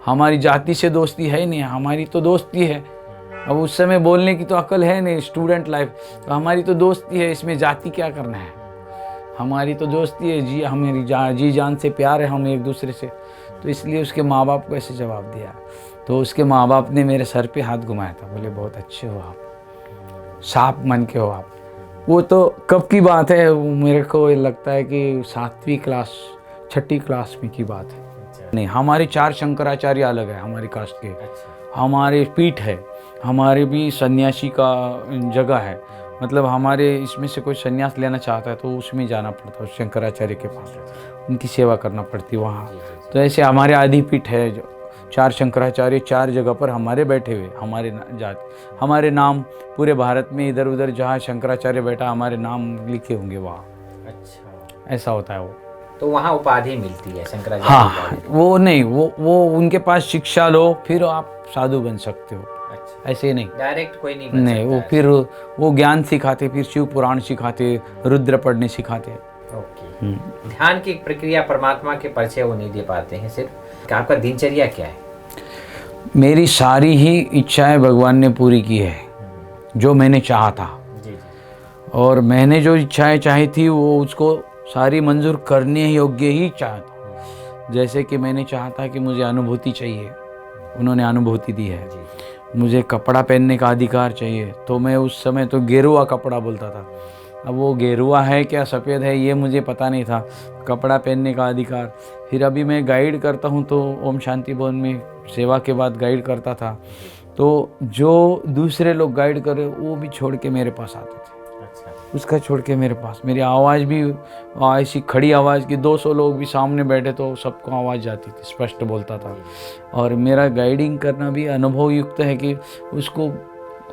हमारी जाति से दोस्ती है नहीं, हमारी तो दोस्ती है। अब उस समय बोलने की तो अकल है नहीं, स्टूडेंट लाइफ। तो हमारी तो दोस्ती है, इसमें जाति क्या करना है? हमारी तो दोस्ती है, जी हमारी जी जान से प्यार है हम एक दूसरे से। तो इसलिए उसके माँ बाप को ऐसे जवाब दिया। तो उसके माँ बाप ने मेरे सर पे हाथ घुमाया था। बोले बहुत अच्छे हो आप, साफ मन के हो आप। वो तो कब की बात है, मेरे को लगता है कि 7वीं क्लास 6ठी क्लास में की बात है। नहीं, हमारे 4 शंकराचार्य अलग है हमारी कास्ट के। हमारे पीठ है, हमारे भी सन्यासी का जगह है। मतलब हमारे इसमें से कोई सन्यास लेना चाहता है तो उसमें जाना पड़ता है, शंकराचार्य के पास उनकी सेवा करना पड़ती है वहाँ। तो ऐसे हमारे आदि पीठ है, जो 4 शंकराचार्य 4 जगह पर हमारे बैठे हुए, हमारे जाति, हमारे नाम पूरे भारत में इधर उधर जहाँ शंकराचार्य बैठा हमारे नाम लिखे होंगे वहाँ। अच्छा, ऐसा होता है वो। तो वहाँ उपाधि मिलती है शंकराचार्य हाँ, उपाधि। वो नहीं, वो उनके पास शिक्षा लो फिर आप साधु बन सकते हो, अच्छा, ऐसे नहीं। डायरेक्ट कोई नहीं बन नहीं, सकता वो है। फिर वो ज्ञान सिखाते, फिर शिव पुराण सिखाते, रुद्र पढ़ने सिखाते। ओके। ध्यान की प्रक्रिया परमात्मा के परिचय वो नहीं दे पाते हैं सिर्फ। आपका दिनचर्या क्या है? मेरी सारी ही इच्छाएं भगवान ने पूरी की है, जो मैंने चाहा था। जी जी। और मैंने जो इच्छाएं चाही थी वो उसको सारी मंजूर करने योग्य ही चाहा था। जैसे कि मैंने चाहा था कि मुझे अनुभूति चाहिए, उन्होंने अनुभूति दी है। जी। मुझे कपड़ा पहनने का अधिकार चाहिए, तो मैं उस समय तो गेरुआ कपड़ा बोलता था। अब वो गेरुआ है क्या सफ़ेद है ये मुझे पता नहीं था। कपड़ा पहनने का अधिकार। फिर अभी मैं गाइड करता हूँ तो ओम शांति भवन में सेवा के बाद गाइड करता था, तो जो दूसरे लोग गाइड करे वो भी छोड़ के मेरे पास आते थे। अच्छा। उसका छोड़ के मेरे पास, मेरी आवाज़ भी ऐसी खड़ी आवाज़ की 200 लोग भी सामने बैठे तो सबको आवाज़ जाती थी, स्पष्ट बोलता था। और मेरा गाइडिंग करना भी अनुभव युक्त है कि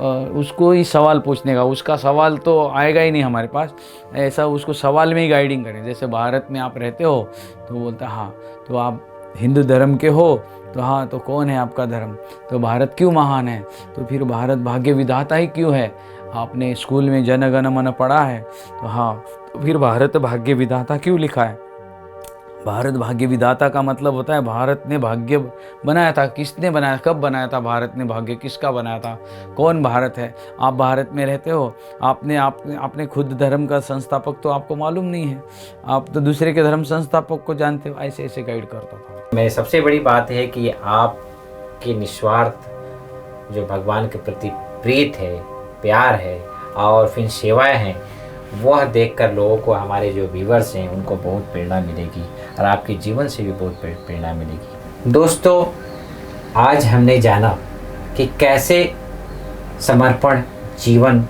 उसको ही सवाल पूछने का, उसका सवाल तो आएगा ही नहीं हमारे पास, ऐसा उसको सवाल में ही गाइडिंग करें। जैसे भारत में आप रहते हो तो बोलता हाँ, तो आप हिंदू धर्म के हो, तो हाँ, तो कौन है आपका धर्म, तो भारत क्यों महान है, तो फिर भारत भाग्य विधाता ही क्यों है, आपने स्कूल में जन गण मन पढ़ा है, तो हाँ, तो फिर भारत भाग्य विधाता क्यों लिखा है। भारत भाग्य विधाता का मतलब होता है भारत ने भाग्य बनाया था, किसने बनाया, कब बनाया था, भारत ने भाग्य किसका बनाया था, कौन भारत है। आप भारत में रहते हो, आपने खुद धर्म का संस्थापक तो आपको मालूम नहीं है, आप तो दूसरे के धर्म संस्थापक को जानते हो। ऐसे ऐसे गाइड करता था मैं। सबसे बड़ी बात है कि आपके निस्वार्थ जो भगवान के प्रति प्रीत है, प्यार है और फिर सेवाएं हैं, वह देखकर लोगों को, हमारे जो व्यूअर्स हैं उनको बहुत प्रेरणा मिलेगी और आपके जीवन से भी बहुत प्रेरणा मिलेगी। दोस्तों, आज हमने जाना कि कैसे समर्पण जीवन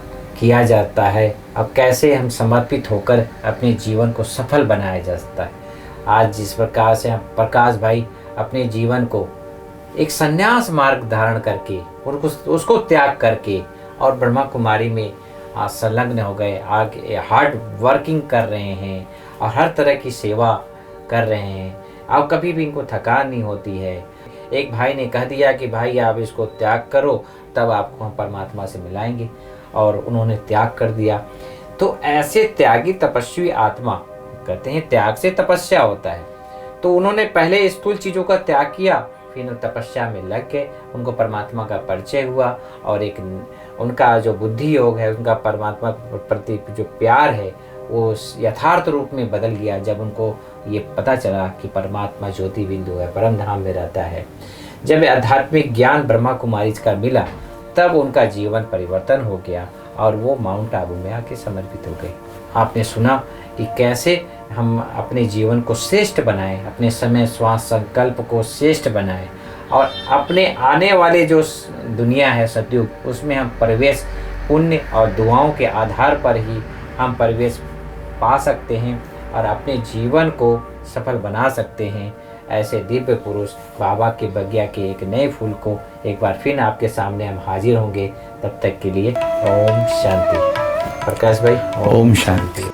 किया जाता है, अब कैसे हम समर्पित होकर अपने जीवन को सफल बनाया जा सकता है। आज जिस प्रकार से हम प्रकाश भाई अपने जीवन को एक संन्यास मार्ग धारण करके और उसको त्याग करके और ब्रह्मा कुमारी में संलग्न हो गए, आगे हार्ड वर्किंग कर रहे हैं और हर तरह की सेवा कर रहे हैं। अब कभी भी इनको थकान नहीं होती है। एक भाई ने कह दिया कि भाई आप इसको त्याग करो, तब आपको हम परमात्मा से मिलाएंगे, और उन्होंने त्याग कर दिया। तो ऐसे त्यागी तपस्वी आत्मा, कहते हैं त्याग से तपस्या होता है, तो उन्होंने पहले स्थूल चीज़ों का त्याग किया, फिर तपस्या में लग गए, उनको परमात्मा का परिचय हुआ और एक उनका जो बुद्धि योग है, उनका परमात्मा के प्रति जो प्यार है वो यथार्थ रूप में बदल गया जब उनको ये पता चला कि परमात्मा ज्योति बिंदु है, परम धाम में रहता है। जब आध्यात्मिक ज्ञान ब्रह्मा कुमारी का मिला तब उनका जीवन परिवर्तन हो गया और वो माउंट आबू में आके समर्पित हो गए। आपने सुना कि कैसे हम अपने जीवन को श्रेष्ठ बनाएं, अपने समय श्वास संकल्प को श्रेष्ठ बनाएं और अपने आने वाले जो दुनिया है सतयुग, उसमें हम प्रवेश पुण्य और दुआओं के आधार पर ही हम प्रवेश पा सकते हैं और अपने जीवन को सफल बना सकते हैं। ऐसे दिव्य पुरुष बाबा के बगिया के एक नए फूल को एक बार फिर आपके सामने हम हाजिर होंगे। तब तक के लिए ओम शांति। प्रकाश भाई, ओम शांति।